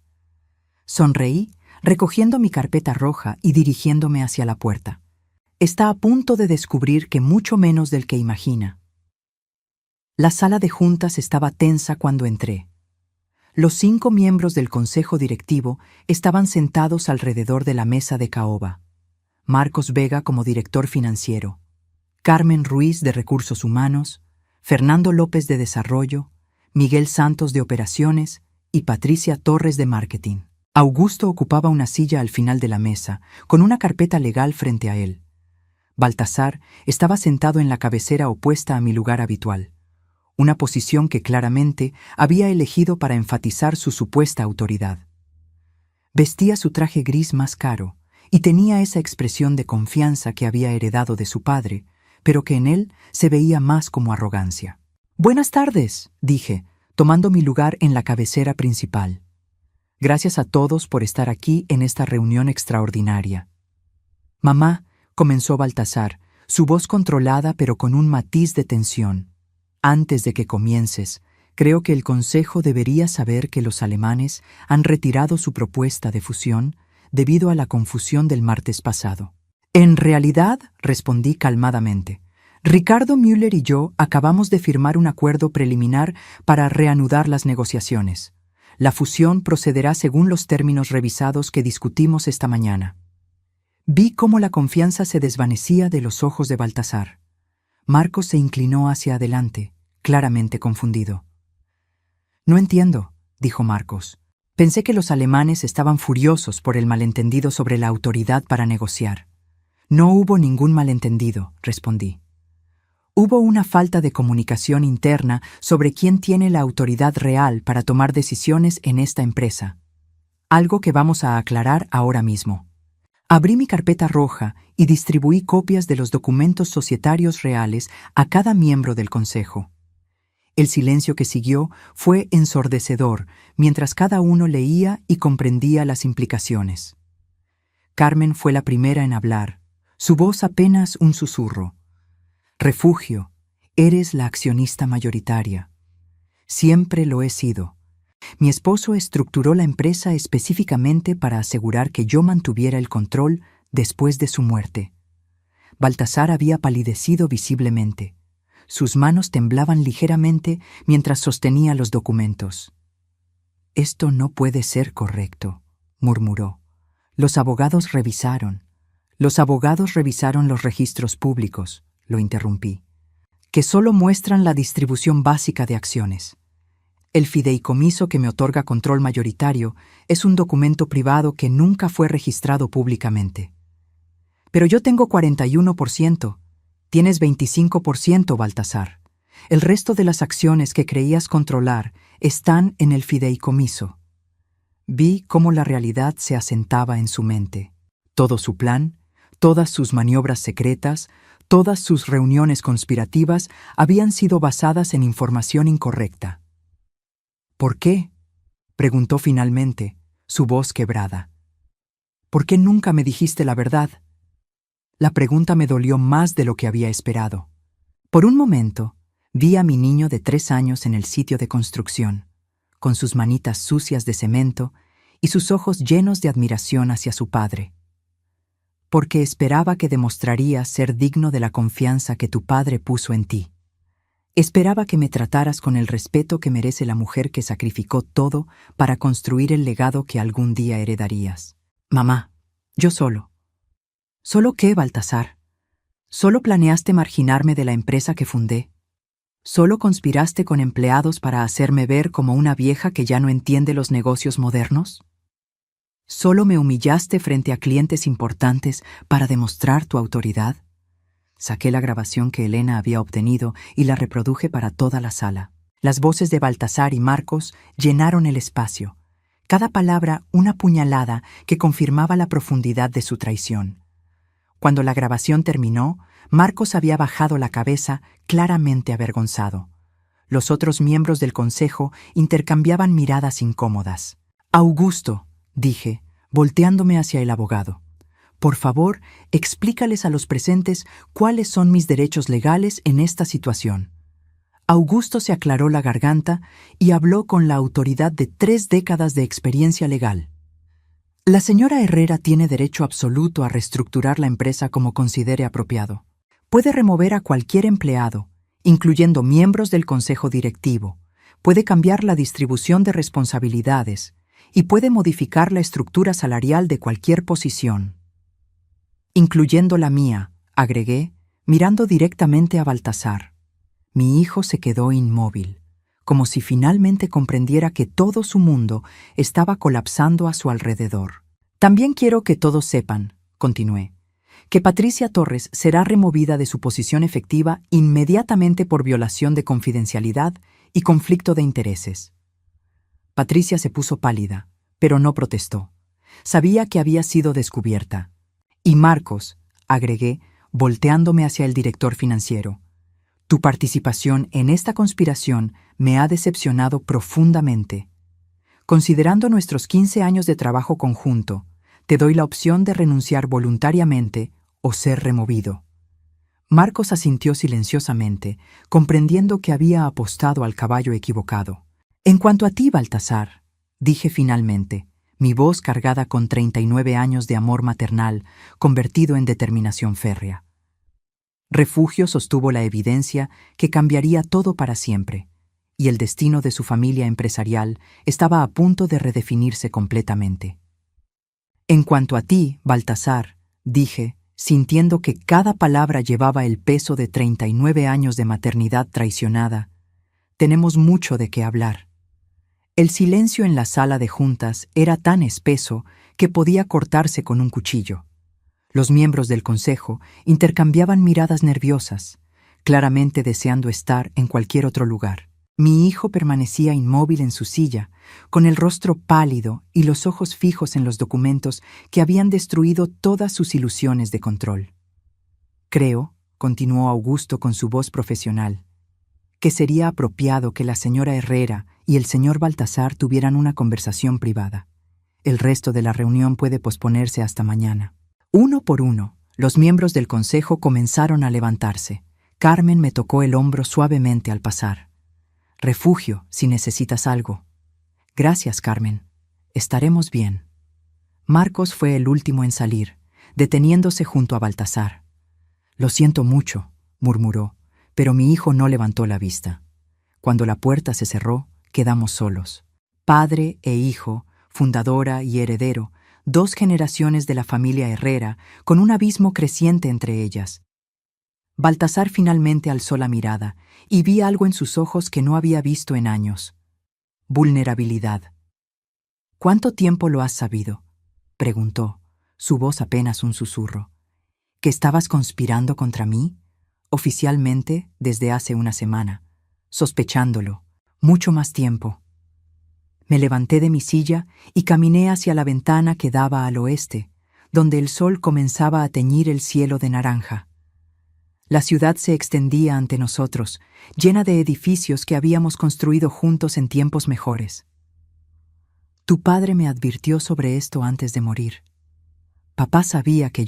Sonreí, recogiendo mi carpeta roja y dirigiéndome hacia la puerta. Está a punto de descubrir que mucho menos del que imagina. La sala de juntas estaba tensa cuando entré. Los 5 miembros del consejo directivo estaban sentados alrededor de la mesa de caoba. Marcos Vega como director financiero, Carmen Ruiz de Recursos Humanos, Fernando López de Desarrollo, Miguel Santos de Operaciones y Patricia Torres de Marketing. Augusto ocupaba una silla al final de la mesa, con una carpeta legal frente a él. Baltasar estaba sentado en la cabecera opuesta a mi lugar habitual, una posición que claramente había elegido para enfatizar su supuesta autoridad. Vestía su traje gris más caro y tenía esa expresión de confianza que había heredado de su padre, pero que en él se veía más como arrogancia. «Buenas tardes», dije, tomando mi lugar en la cabecera principal. «Gracias a todos por estar aquí en esta reunión extraordinaria». «Mamá», comenzó Baltasar, su voz controlada pero con un matiz de tensión. «Antes de que comiences, creo que el Consejo debería saber que los alemanes han retirado su propuesta de fusión debido a la confusión del martes pasado». «En realidad», respondí calmadamente, «Ricardo Müller y yo acabamos de firmar un acuerdo preliminar para reanudar las negociaciones. La fusión procederá según los términos revisados que discutimos esta mañana». Vi cómo la confianza se desvanecía de los ojos de Baltasar. Marcos se inclinó hacia adelante, claramente confundido. «No entiendo», dijo Marcos. «Pensé que los alemanes estaban furiosos por el malentendido sobre la autoridad para negociar». «No hubo ningún malentendido», respondí. «Hubo una falta de comunicación interna sobre quién tiene la autoridad real para tomar decisiones en esta empresa. Algo que vamos a aclarar ahora mismo». Abrí mi carpeta roja y distribuí copias de los documentos societarios reales a cada miembro del consejo. El silencio que siguió fue ensordecedor mientras cada uno leía y comprendía las implicaciones. Carmen fue la primera en hablar, su voz apenas un susurro. «Refugio, eres la accionista mayoritaria. Siempre lo he sido. Mi esposo estructuró la empresa específicamente para asegurar que yo mantuviera el control después de su muerte». Baltasar había palidecido visiblemente. Sus manos temblaban ligeramente mientras sostenía los documentos. «Esto no puede ser correcto», murmuró. «Los abogados revisaron los registros públicos», lo interrumpí, «que solo muestran la distribución básica de acciones. El fideicomiso que me otorga control mayoritario es un documento privado que nunca fue registrado públicamente». «Pero yo tengo 41%. Tienes 25%, Baltasar. El resto de las acciones que creías controlar están en el fideicomiso». Vi cómo la realidad se asentaba en su mente. Todo su plan, todas sus maniobras secretas, todas sus reuniones conspirativas habían sido basadas en información incorrecta. «¿Por qué?», preguntó finalmente, su voz quebrada. «¿Por qué nunca me dijiste la verdad?». La pregunta me dolió más de lo que había esperado. Por un momento, vi a mi niño de 3 años en el sitio de construcción, con sus manitas sucias de cemento y sus ojos llenos de admiración hacia su padre. «Porque esperaba que demostrarías ser digno de la confianza que tu padre puso en ti. Esperaba que me trataras con el respeto que merece la mujer que sacrificó todo para construir el legado que algún día heredarías. Mamá, yo solo». «¿Solo qué, Baltasar? ¿Solo planeaste marginarme de la empresa que fundé? ¿Solo conspiraste con empleados para hacerme ver como una vieja que ya no entiende los negocios modernos? ¿Solo me humillaste frente a clientes importantes para demostrar tu autoridad?» Saqué la grabación que Elena había obtenido y la reproduje para toda la sala. Las voces de Baltasar y Marcos llenaron el espacio, cada palabra una puñalada que confirmaba la profundidad de su traición. Cuando la grabación terminó, Marcos había bajado la cabeza, claramente avergonzado. Los otros miembros del consejo intercambiaban miradas incómodas. «Augusto», dije, volteándome hacia el abogado, «por favor, explícales a los presentes cuáles son mis derechos legales en esta situación». Augusto se aclaró la garganta y habló con la autoridad de 3 décadas de experiencia legal. «La señora Herrera tiene derecho absoluto a reestructurar la empresa como considere apropiado. Puede remover a cualquier empleado incluyendo miembros del consejo directivo, puede cambiar la distribución de responsabilidades y puede modificar la estructura salarial de cualquier posición. Incluyendo la mía, agregué, mirando directamente a Baltasar. Mi hijo se quedó inmóvil, como si finalmente comprendiera que todo su mundo estaba colapsando a su alrededor. También quiero que todos sepan, continué, que Patricia Torres será removida de su posición efectiva inmediatamente por violación de confidencialidad y conflicto de intereses. Patricia se puso pálida, pero no protestó. Sabía que había sido descubierta. Y Marcos, agregué, volteándome hacia el director financiero, tu participación en esta conspiración me ha decepcionado profundamente. Considerando nuestros 15 años de trabajo conjunto, te doy la opción de renunciar voluntariamente o ser removido. Marcos asintió silenciosamente, comprendiendo que había apostado al caballo equivocado. En cuanto a ti, Baltasar, dije finalmente, mi voz cargada con 39 años de amor maternal, convertido en determinación férrea. Refugio sostuvo la evidencia que cambiaría todo para siempre, y el destino de su familia empresarial estaba a punto de redefinirse completamente. En cuanto a ti, Baltasar, dije, sintiendo que cada palabra llevaba el peso de 39 años de maternidad traicionada, tenemos mucho de qué hablar. El silencio en la sala de juntas era tan espeso que podía cortarse con un cuchillo. Los miembros del consejo intercambiaban miradas nerviosas, claramente deseando estar en cualquier otro lugar. Mi hijo permanecía inmóvil en su silla, con el rostro pálido y los ojos fijos en los documentos que habían destruido todas sus ilusiones de control. Creo, continuó Augusto con su voz profesional, que sería apropiado que la señora Herrera y el señor Baltasar tuvieran una conversación privada. El resto de la reunión puede posponerse hasta mañana. Uno por uno, los miembros del consejo comenzaron a levantarse. Carmen me tocó el hombro suavemente al pasar. Refugio, si necesitas algo. Gracias, Carmen. Estaremos bien. Marcos fue el último en salir, deteniéndose junto a Baltasar. Lo siento mucho, murmuró, pero mi hijo no levantó la vista. Cuando la puerta se cerró, quedamos solos. Padre e hijo, fundadora y heredero, 2 generaciones de la familia Herrera, con un abismo creciente entre ellas. Baltasar finalmente alzó la mirada, y vi algo en sus ojos que no había visto en años. Vulnerabilidad. ¿Cuánto tiempo lo has sabido?, preguntó, su voz apenas un susurro. ¿Que estabas conspirando contra mí? Oficialmente, desde hace una semana, sospechándolo, mucho más tiempo. Me levanté de mi silla y caminé hacia la ventana que daba al oeste, donde el sol comenzaba a teñir el cielo de naranja. La ciudad se extendía ante nosotros, llena de edificios que habíamos construido juntos en tiempos mejores. Tu padre me advirtió sobre esto antes de morir. Papá sabía que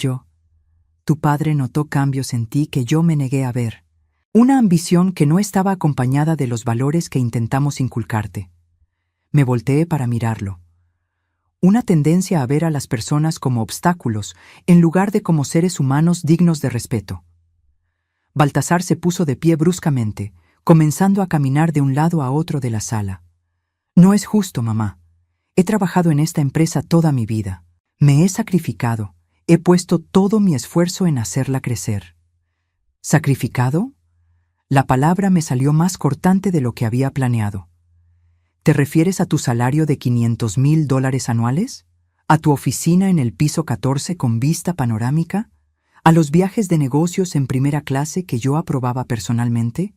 tu padre notó cambios en ti que yo me negué a ver. Una ambición que no estaba acompañada de los valores que intentamos inculcarte. Me volteé para mirarlo. Una tendencia a ver a las personas como obstáculos, en lugar de como seres humanos dignos de respeto. Baltasar se puso de pie bruscamente, comenzando a caminar de un lado a otro de la sala. No es justo, mamá. He trabajado en esta empresa toda mi vida. Me he sacrificado. He puesto todo mi esfuerzo en hacerla crecer. ¿Sacrificado? La palabra me salió más cortante de lo que había planeado. ¿Te refieres a tu salario de $500,000 anuales? ¿A tu oficina en el piso 14 con vista panorámica? ¿A los viajes de negocios en primera clase que yo aprobaba personalmente?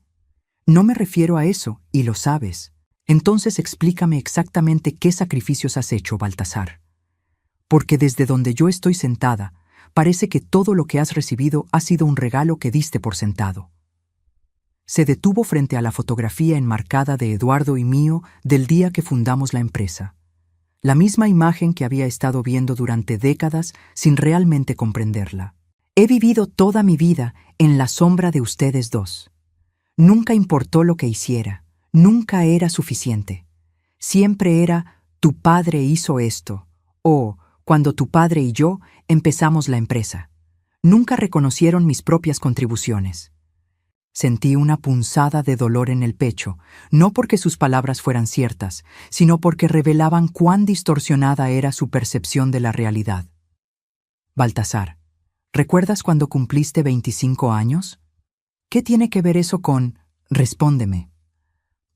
No me refiero a eso, y lo sabes. Entonces explícame exactamente qué sacrificios has hecho, Baltasar. Porque desde donde yo estoy sentada, parece que todo lo que has recibido ha sido un regalo que diste por sentado. Se detuvo frente a la fotografía enmarcada de Eduardo y mío del día que fundamos la empresa. La misma imagen que había estado viendo durante décadas sin realmente comprenderla. He vivido toda mi vida en la sombra de ustedes dos. Nunca importó lo que hiciera, nunca era suficiente. Siempre era, tu padre hizo esto, o cuando tu padre y yo empezamos la empresa. Nunca reconocieron mis propias contribuciones. Sentí una punzada de dolor en el pecho, no porque sus palabras fueran ciertas, sino porque revelaban cuán distorsionada era su percepción de la realidad. Baltasar, ¿recuerdas cuando cumpliste 25 años? ¿Qué tiene que ver eso con... Respóndeme.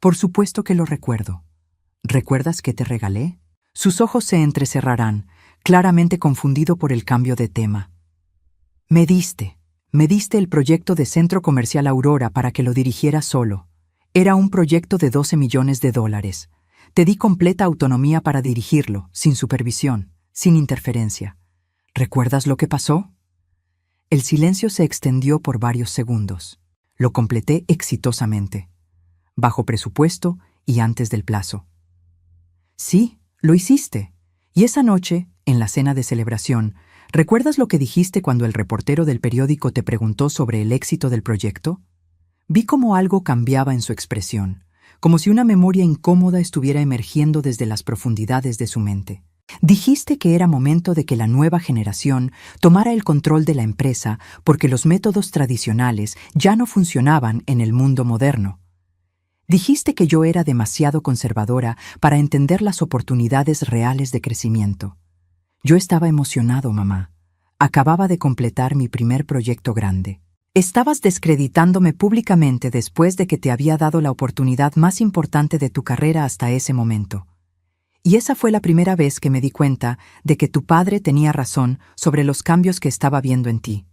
Por supuesto que lo recuerdo. ¿Recuerdas qué te regalé? Sus ojos se entrecerrarán, claramente confundido por el cambio de tema. Me diste el proyecto de Centro Comercial Aurora para que lo dirigiera solo. Era un proyecto de $12 millones. Te di completa autonomía para dirigirlo, sin supervisión, sin interferencia. ¿Recuerdas lo que pasó? El silencio se extendió por varios segundos. Lo completé exitosamente, bajo presupuesto y antes del plazo. Sí, lo hiciste. Y esa noche, en la cena de celebración, ¿recuerdas lo que dijiste cuando el reportero del periódico te preguntó sobre el éxito del proyecto? Vi cómo algo cambiaba en su expresión, como si una memoria incómoda estuviera emergiendo desde las profundidades de su mente. Dijiste que era momento de que la nueva generación tomara el control de la empresa porque los métodos tradicionales ya no funcionaban en el mundo moderno. Dijiste que yo era demasiado conservadora para entender las oportunidades reales de crecimiento. Yo estaba emocionado, mamá. Acababa de completar mi primer proyecto grande. Estabas descreditándome públicamente después de que te había dado la oportunidad más importante de tu carrera hasta ese momento. Y esa fue la primera vez que me di cuenta de que tu padre tenía razón sobre los cambios que estaba viendo en ti.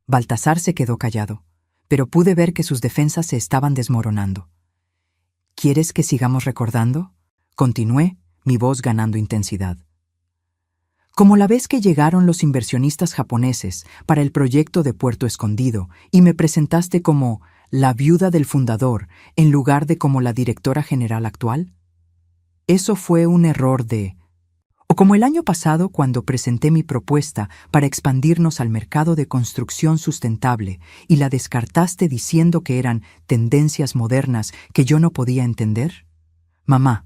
Baltasar se quedó callado, pero pude ver que sus defensas se estaban desmoronando. ¿Quieres que sigamos recordando? Continué, mi voz ganando intensidad. Como la vez que llegaron los inversionistas japoneses para el proyecto de Puerto Escondido y me presentaste como la viuda del fundador en lugar de como la directora general actual. Eso fue un error de... O como el año pasado cuando presenté mi propuesta para expandirnos al mercado de construcción sustentable y la descartaste diciendo que eran tendencias modernas que yo no podía entender. Mamá,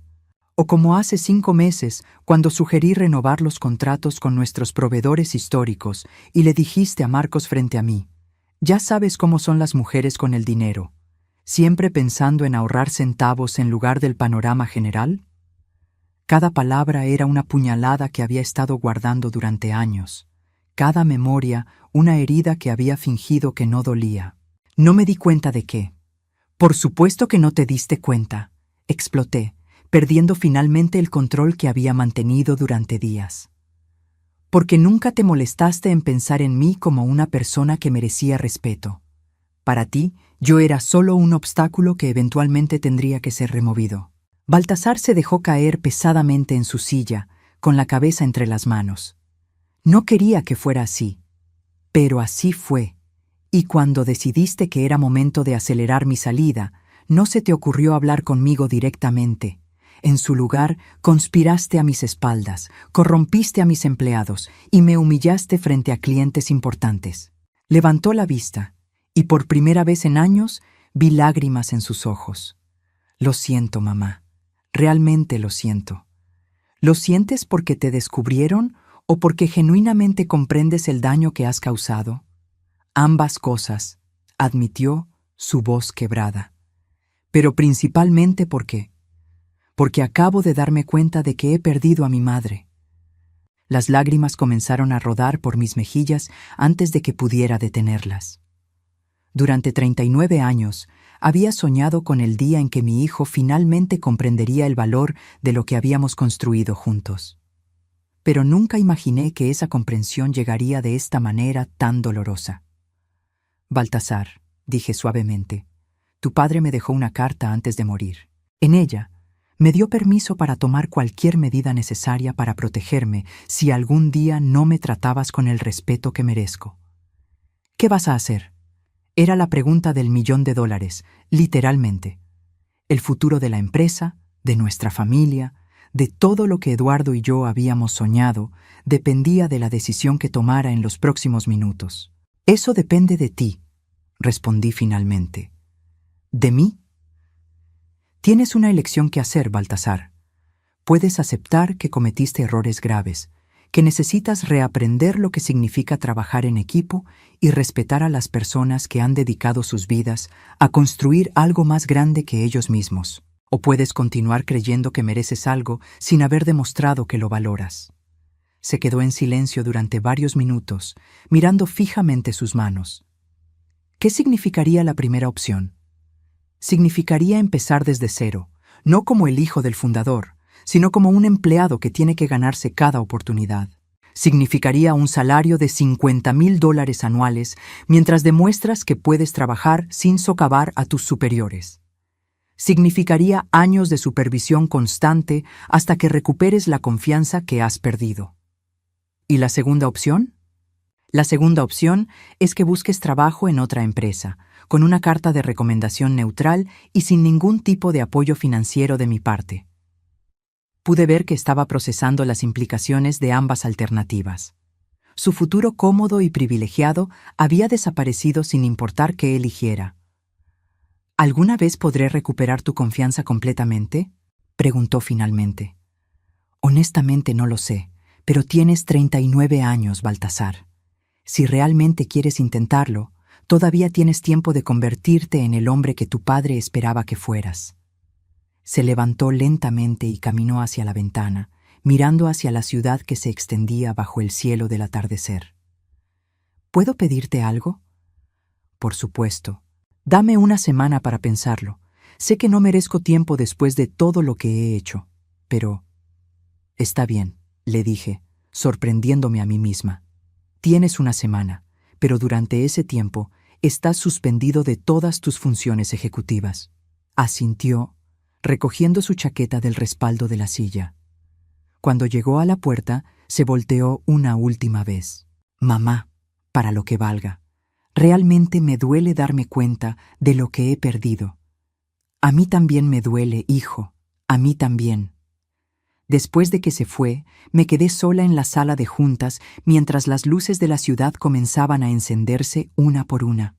o como hace 5 meses cuando sugerí renovar los contratos con nuestros proveedores históricos y le dijiste a Marcos frente a mí, ya sabes cómo son las mujeres con el dinero, siempre pensando en ahorrar centavos en lugar del panorama general. Cada palabra era una puñalada que había estado guardando durante años. Cada memoria, una herida que había fingido que no dolía. No me di cuenta de qué. Por supuesto que no te diste cuenta. Exploté, perdiendo finalmente el control que había mantenido durante días. Porque nunca te molestaste en pensar en mí como una persona que merecía respeto. Para ti, yo era solo un obstáculo que eventualmente tendría que ser removido. Baltasar se dejó caer pesadamente en su silla, con la cabeza entre las manos. No quería que fuera así, pero así fue. Y cuando decidiste que era momento de acelerar mi salida, no se te ocurrió hablar conmigo directamente. En su lugar, conspiraste a mis espaldas, corrompiste a mis empleados y me humillaste frente a clientes importantes. Levantó la vista, y por primera vez en años vi lágrimas en sus ojos. Lo siento, mamá. Realmente lo siento. ¿Lo sientes porque te descubrieron o porque genuinamente comprendes el daño que has causado? Ambas cosas, admitió, su voz quebrada. Pero principalmente porque acabo de darme cuenta de que he perdido a mi madre. Las lágrimas comenzaron a rodar por mis mejillas antes de que pudiera detenerlas. Durante 39 años, había soñado con el día en que mi hijo finalmente comprendería el valor de lo que habíamos construido juntos. Pero nunca imaginé que esa comprensión llegaría de esta manera tan dolorosa. Baltasar, dije suavemente, tu padre me dejó una carta antes de morir. En ella, me dio permiso para tomar cualquier medida necesaria para protegerme si algún día no me tratabas con el respeto que merezco. ¿Qué vas a hacer? Era la pregunta del $1.000.000, literalmente. El futuro de la empresa, de nuestra familia, de todo lo que Eduardo y yo habíamos soñado, dependía de la decisión que tomara en los próximos minutos. Eso depende de ti, respondí finalmente. ¿De mí? Tienes una elección que hacer, Baltasar. Puedes aceptar que cometiste errores graves, que necesitas reaprender lo que significa trabajar en equipo y respetar a las personas que han dedicado sus vidas a construir algo más grande que ellos mismos. O puedes continuar creyendo que mereces algo sin haber demostrado que lo valoras. Se quedó en silencio durante varios minutos, mirando fijamente sus manos. ¿Qué significaría la primera opción? Significaría empezar desde cero, no como el hijo del fundador, sino como un empleado que tiene que ganarse cada oportunidad. Significaría un salario de $50,000 anuales mientras demuestras que puedes trabajar sin socavar a tus superiores. Significaría años de supervisión constante hasta que recuperes la confianza que has perdido. ¿Y la segunda opción? La segunda opción es que busques trabajo en otra empresa, con una carta de recomendación neutral y sin ningún tipo de apoyo financiero de mi parte. Pude ver que estaba procesando las implicaciones de ambas alternativas. Su futuro cómodo y privilegiado había desaparecido sin importar qué eligiera. ¿Alguna vez podré recuperar tu confianza completamente?, preguntó finalmente. Honestamente no lo sé, pero tienes 39 años, Baltasar. Si realmente quieres intentarlo, todavía tienes tiempo de convertirte en el hombre que tu padre esperaba que fueras. Se levantó lentamente y caminó hacia la ventana, mirando hacia la ciudad que se extendía bajo el cielo del atardecer. ¿Puedo pedirte algo? Por supuesto. Dame una semana para pensarlo. Sé que no merezco tiempo después de todo lo que he hecho, pero... Está bien, le dije, sorprendiéndome a mí misma. Tienes una semana, pero durante ese tiempo estás suspendido de todas tus funciones ejecutivas. Asintió, recogiendo su chaqueta del respaldo de la silla. Cuando llegó a la puerta, se volteó una última vez. Mamá, para lo que valga, realmente me duele darme cuenta de lo que he perdido. A mí también me duele, hijo, a mí también. Después de que se fue, me quedé sola en la sala de juntas mientras las luces de la ciudad comenzaban a encenderse una por una.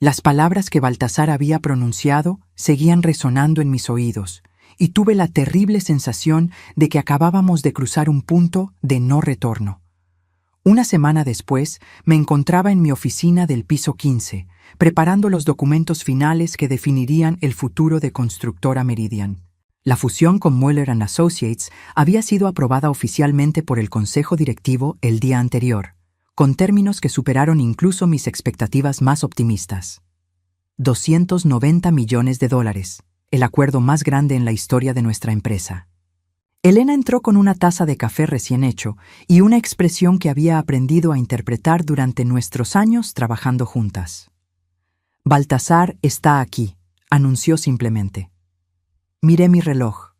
Las palabras que Baltasar había pronunciado seguían resonando en mis oídos, y tuve la terrible sensación de que acabábamos de cruzar un punto de no retorno. Una semana después, me encontraba en mi oficina del piso 15, preparando los documentos finales que definirían el futuro de Constructora Meridian. La fusión con Mueller & Associates había sido aprobada oficialmente por el Consejo Directivo el día anterior, con términos que superaron incluso mis expectativas más optimistas. $290 millones, el acuerdo más grande en la historia de nuestra empresa. Elena entró con una taza de café recién hecho y una expresión que había aprendido a interpretar durante nuestros años trabajando juntas. Baltasar está aquí, anunció simplemente. Miré mi reloj.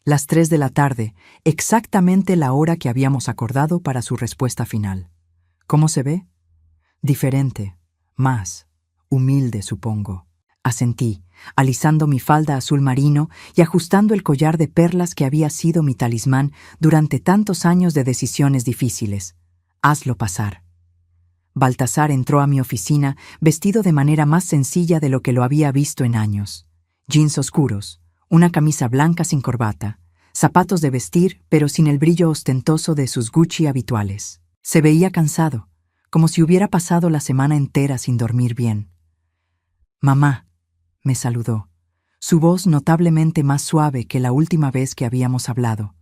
Las 3 de la tarde, exactamente la hora que habíamos acordado para su respuesta final. ¿Cómo se ve? Diferente, más, humilde, supongo. Asentí, alisando mi falda azul marino y ajustando el collar de perlas que había sido mi talismán durante tantos años de decisiones difíciles. Hazlo pasar. Baltasar entró a mi oficina vestido de manera más sencilla de lo que lo había visto en años. Jeans oscuros, una camisa blanca sin corbata, zapatos de vestir pero sin el brillo ostentoso de sus Gucci habituales. Se veía cansado, como si hubiera pasado la semana entera sin dormir bien. «Mamá», me saludó, su voz notablemente más suave que la última vez que habíamos hablado.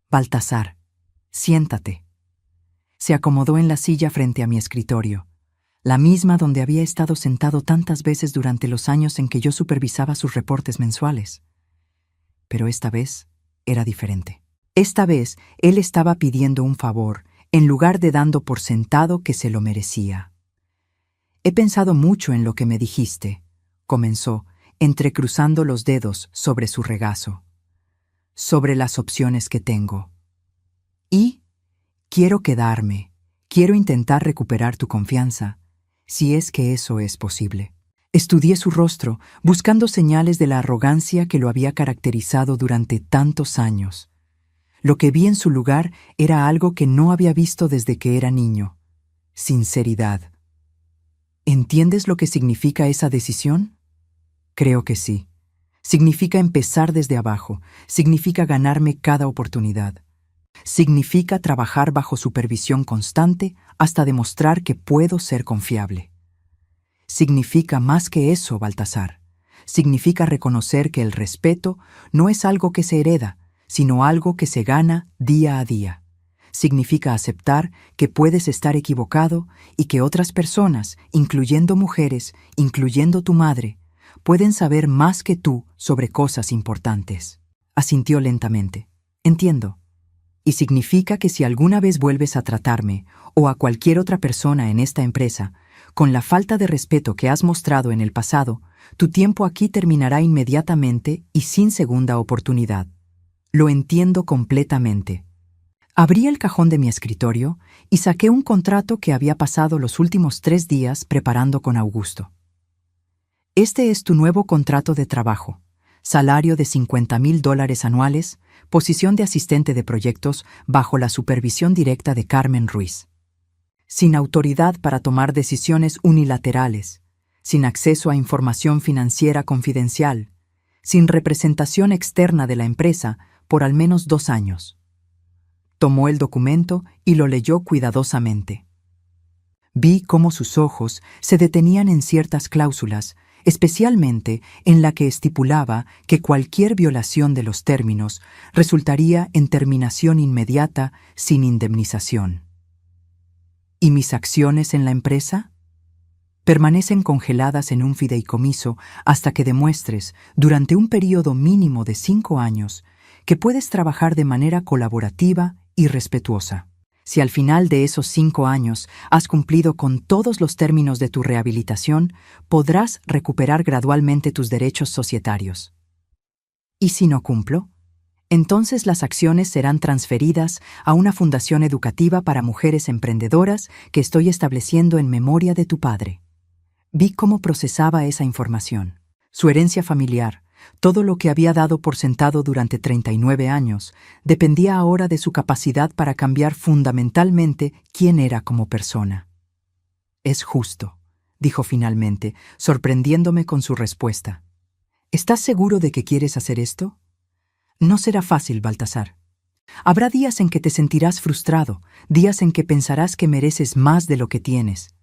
«Baltasar, siéntate». Se acomodó en la silla frente a mi escritorio, la misma donde había estado sentado tantas veces durante los años en que yo supervisaba sus reportes mensuales. Pero esta vez era diferente. Esta vez él estaba pidiendo un favor, en lugar de dando por sentado que se lo merecía. «He pensado mucho en lo que me dijiste», comenzó, entrecruzando los dedos sobre su regazo. «Sobre las opciones que tengo. Y quiero quedarme, quiero intentar recuperar tu confianza, si es que eso es posible». Estudié su rostro, buscando señales de la arrogancia que lo había caracterizado durante tantos años. Lo que vi en su lugar era algo que no había visto desde que era niño: sinceridad. ¿Entiendes lo que significa esa decisión? Creo que sí. Significa empezar desde abajo, significa ganarme cada oportunidad. Significa trabajar bajo supervisión constante hasta demostrar que puedo ser confiable. Significa más que eso, Baltasar. Significa reconocer que el respeto no es algo que se hereda, sino algo que se gana día a día. Significa aceptar que puedes estar equivocado y que otras personas, incluyendo mujeres, incluyendo tu madre, pueden saber más que tú sobre cosas importantes. Asintió lentamente. Entiendo. Y significa que si alguna vez vuelves a tratarme o a cualquier otra persona en esta empresa, con la falta de respeto que has mostrado en el pasado, tu tiempo aquí terminará inmediatamente y sin segunda oportunidad. Lo entiendo completamente. Abrí el cajón de mi escritorio y saqué un contrato que había pasado los últimos 3 días preparando con Augusto. Este es tu nuevo contrato de trabajo. Salario de $50,000 anuales, posición de asistente de proyectos bajo la supervisión directa de Carmen Ruiz. Sin autoridad para tomar decisiones unilaterales, sin acceso a información financiera confidencial, sin representación externa de la empresa por al menos 2 años. Tomó el documento y lo leyó cuidadosamente. Vi cómo sus ojos se detenían en ciertas cláusulas, especialmente en la que estipulaba que cualquier violación de los términos resultaría en terminación inmediata sin indemnización. ¿Y mis acciones en la empresa? Permanecen congeladas en un fideicomiso hasta que demuestres, durante un período mínimo de 5 años, que puedes trabajar de manera colaborativa y respetuosa. Si al final de esos 5 años has cumplido con todos los términos de tu rehabilitación, podrás recuperar gradualmente tus derechos societarios. ¿Y si no cumplo? Entonces las acciones serán transferidas a una fundación educativa para mujeres emprendedoras que estoy estableciendo en memoria de tu padre. Vi cómo procesaba esa información. Su herencia familiar, todo lo que había dado por sentado durante 39 años, dependía ahora de su capacidad para cambiar fundamentalmente quién era como persona. Es justo, dijo finalmente, sorprendiéndome con su respuesta. ¿Estás seguro de que quieres hacer esto? No será fácil, Baltasar. Habrá días en que te sentirás frustrado, días en que pensarás que mereces más de lo que tienes.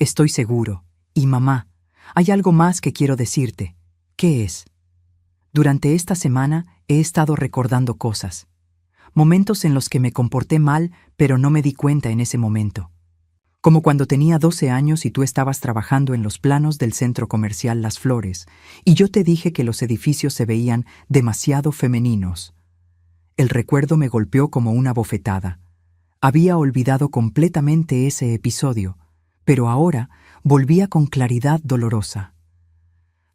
Estoy seguro. Y mamá, hay algo más que quiero decirte. ¿Qué es? Durante esta semana he estado recordando cosas. Momentos en los que me comporté mal, pero no me di cuenta en ese momento. Como cuando tenía 12 años y tú estabas trabajando en los planos del centro comercial Las Flores, y yo te dije que los edificios se veían demasiado femeninos. El recuerdo me golpeó como una bofetada. Había olvidado completamente ese episodio, pero ahora volvía con claridad dolorosa.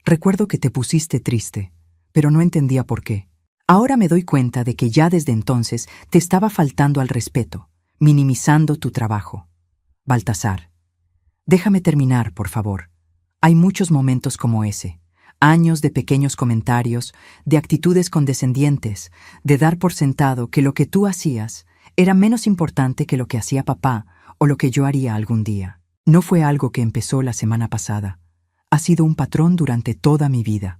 Recuerdo que te pusiste triste, pero no entendía por qué. Ahora me doy cuenta de que ya desde entonces te estaba faltando al respeto, minimizando tu trabajo. Baltasar, déjame terminar, por favor. Hay muchos momentos como ese, años de pequeños comentarios, de actitudes condescendientes, de dar por sentado que lo que tú hacías era menos importante que lo que hacía papá o lo que yo haría algún día. No fue algo que empezó la semana pasada. Ha sido un patrón durante toda mi vida.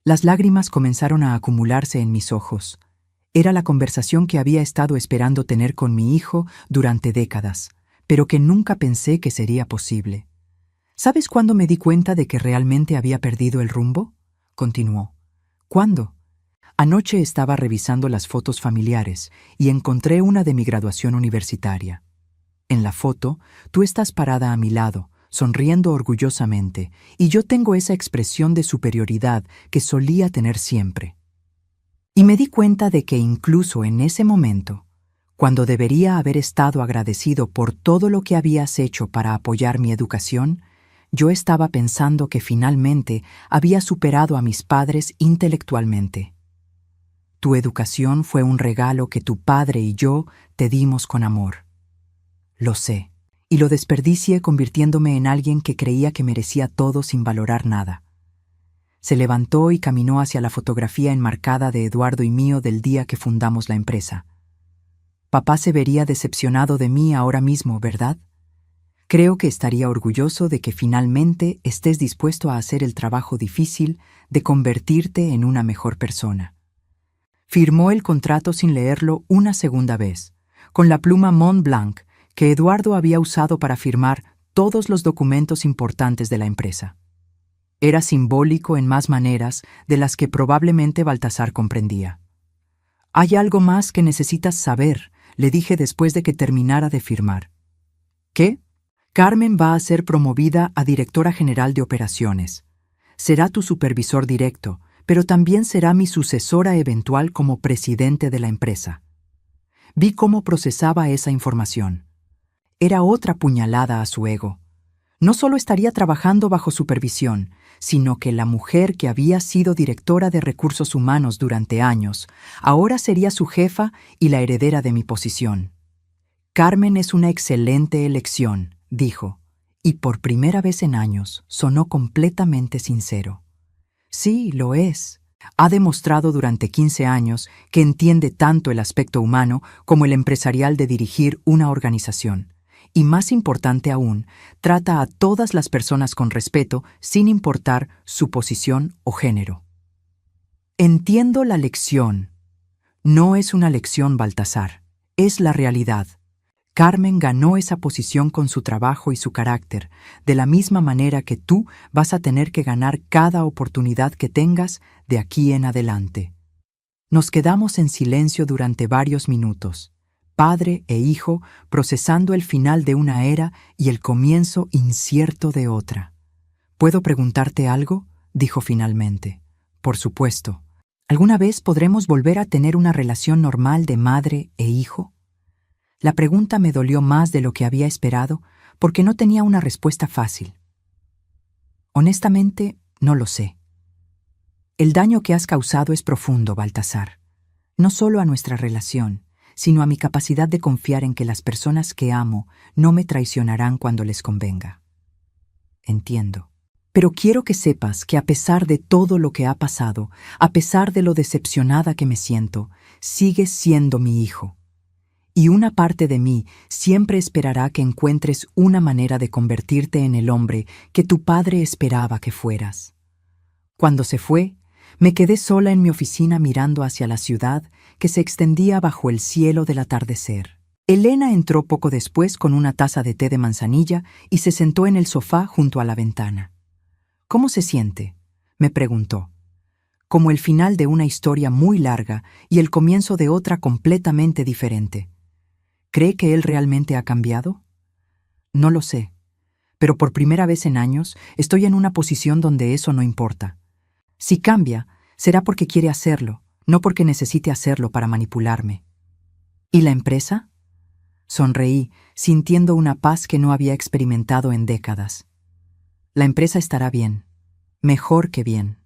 Las lágrimas comenzaron a acumularse en mis ojos. Era la conversación que había estado esperando tener con mi hijo durante décadas, pero que nunca pensé que sería posible. ¿Sabes cuándo me di cuenta de que realmente había perdido el rumbo? Continuó. ¿Cuándo? Anoche estaba revisando las fotos familiares y encontré una de mi graduación universitaria. En la foto, tú estás parada a mi lado, sonriendo orgullosamente, y yo tengo esa expresión de superioridad que solía tener siempre. Y me di cuenta de que incluso en ese momento, cuando debería haber estado agradecido por todo lo que habías hecho para apoyar mi educación, yo estaba pensando que finalmente había superado a mis padres intelectualmente. Tu educación fue un regalo que tu padre y yo te dimos con amor. Lo sé, y lo desperdicié convirtiéndome en alguien que creía que merecía todo sin valorar nada. Se levantó y caminó hacia la fotografía enmarcada de Eduardo y mío del día que fundamos la empresa. Papá se vería decepcionado de mí ahora mismo, ¿verdad? Creo que estaría orgulloso de que finalmente estés dispuesto a hacer el trabajo difícil de convertirte en una mejor persona. Firmó el contrato sin leerlo una segunda vez, con la pluma Mont Blanc que Eduardo había usado para firmar todos los documentos importantes de la empresa. Era simbólico en más maneras de las que probablemente Baltasar comprendía. «Hay algo más que necesitas saber», le dije después de que terminara de firmar. «¿Qué?» «Carmen va a ser promovida a directora general de operaciones. Será tu supervisor directo, pero también será mi sucesora eventual como presidente de la empresa». Vi cómo procesaba esa información. Era otra puñalada a su ego. No solo estaría trabajando bajo supervisión, sino que la mujer que había sido directora de recursos humanos durante años, ahora sería su jefa y la heredera de mi posición. «Carmen es una excelente elección», dijo, y por primera vez en años sonó completamente sincero. «Sí, lo es. Ha demostrado durante 15 años que entiende tanto el aspecto humano como el empresarial de dirigir una organización. Y más importante aún, trata a todas las personas con respeto sin importar su posición o género». Entiendo la lección. No es una lección, Baltasar. Es la realidad. Carmen ganó esa posición con su trabajo y su carácter, de la misma manera que tú vas a tener que ganar cada oportunidad que tengas de aquí en adelante. Nos quedamos en silencio durante varios minutos, padre e hijo procesando el final de una era y el comienzo incierto de otra. «¿Puedo preguntarte algo?», dijo finalmente. «Por supuesto. ¿Alguna vez podremos volver a tener una relación normal de madre e hijo?». La pregunta me dolió más de lo que había esperado porque no tenía una respuesta fácil. «Honestamente, no lo sé. El daño que has causado es profundo, Baltasar. No solo a nuestra relación, sino a mi capacidad de confiar en que las personas que amo no me traicionarán cuando les convenga. Entiendo. Pero quiero que sepas que a pesar de todo lo que ha pasado, a pesar de lo decepcionada que me siento, sigues siendo mi hijo. Y una parte de mí siempre esperará que encuentres una manera de convertirte en el hombre que tu padre esperaba que fueras». Cuando se fue, me quedé sola en mi oficina mirando hacia la ciudad que se extendía bajo el cielo del atardecer. Elena entró poco después con una taza de té de manzanilla y se sentó en el sofá junto a la ventana. «¿Cómo se siente?», me preguntó. Como el final de una historia muy larga y el comienzo de otra completamente diferente. ¿Cree que él realmente ha cambiado? No lo sé, pero por primera vez en años estoy en una posición donde eso no importa. Si cambia, será porque quiere hacerlo, no porque necesite hacerlo para manipularme. ¿Y la empresa? Sonreí, sintiendo una paz que no había experimentado en décadas. La empresa estará bien, mejor que bien.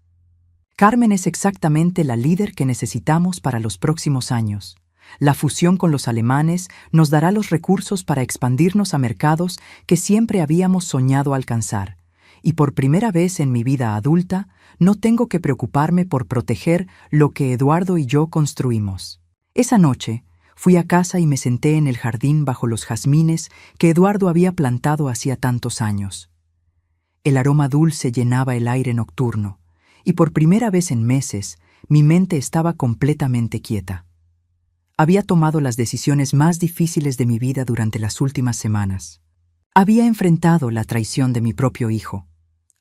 Carmen es exactamente la líder que necesitamos para los próximos años. La fusión con los alemanes nos dará los recursos para expandirnos a mercados que siempre habíamos soñado alcanzar. Y por primera vez en mi vida adulta, no tengo que preocuparme por proteger lo que Eduardo y yo construimos. Esa noche, fui a casa y me senté en el jardín bajo los jazmines que Eduardo había plantado hacía tantos años. El aroma dulce llenaba el aire nocturno, y por primera vez en meses, mi mente estaba completamente quieta. Había tomado las decisiones más difíciles de mi vida durante las últimas semanas. Había enfrentado la traición de mi propio hijo.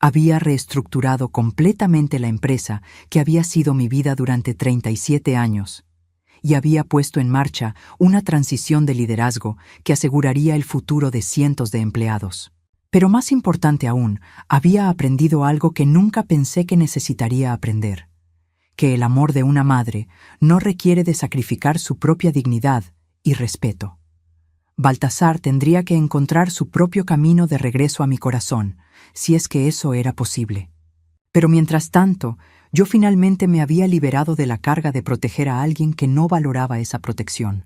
Había reestructurado completamente la empresa que había sido mi vida durante 37 años. Y había puesto en marcha una transición de liderazgo que aseguraría el futuro de cientos de empleados. Pero más importante aún, había aprendido algo que nunca pensé que necesitaría aprender. Que el amor de una madre no requiere de sacrificar su propia dignidad y respeto. Baltasar tendría que encontrar su propio camino de regreso a mi corazón, si es que eso era posible. Pero mientras tanto, yo finalmente me había liberado de la carga de proteger a alguien que no valoraba esa protección.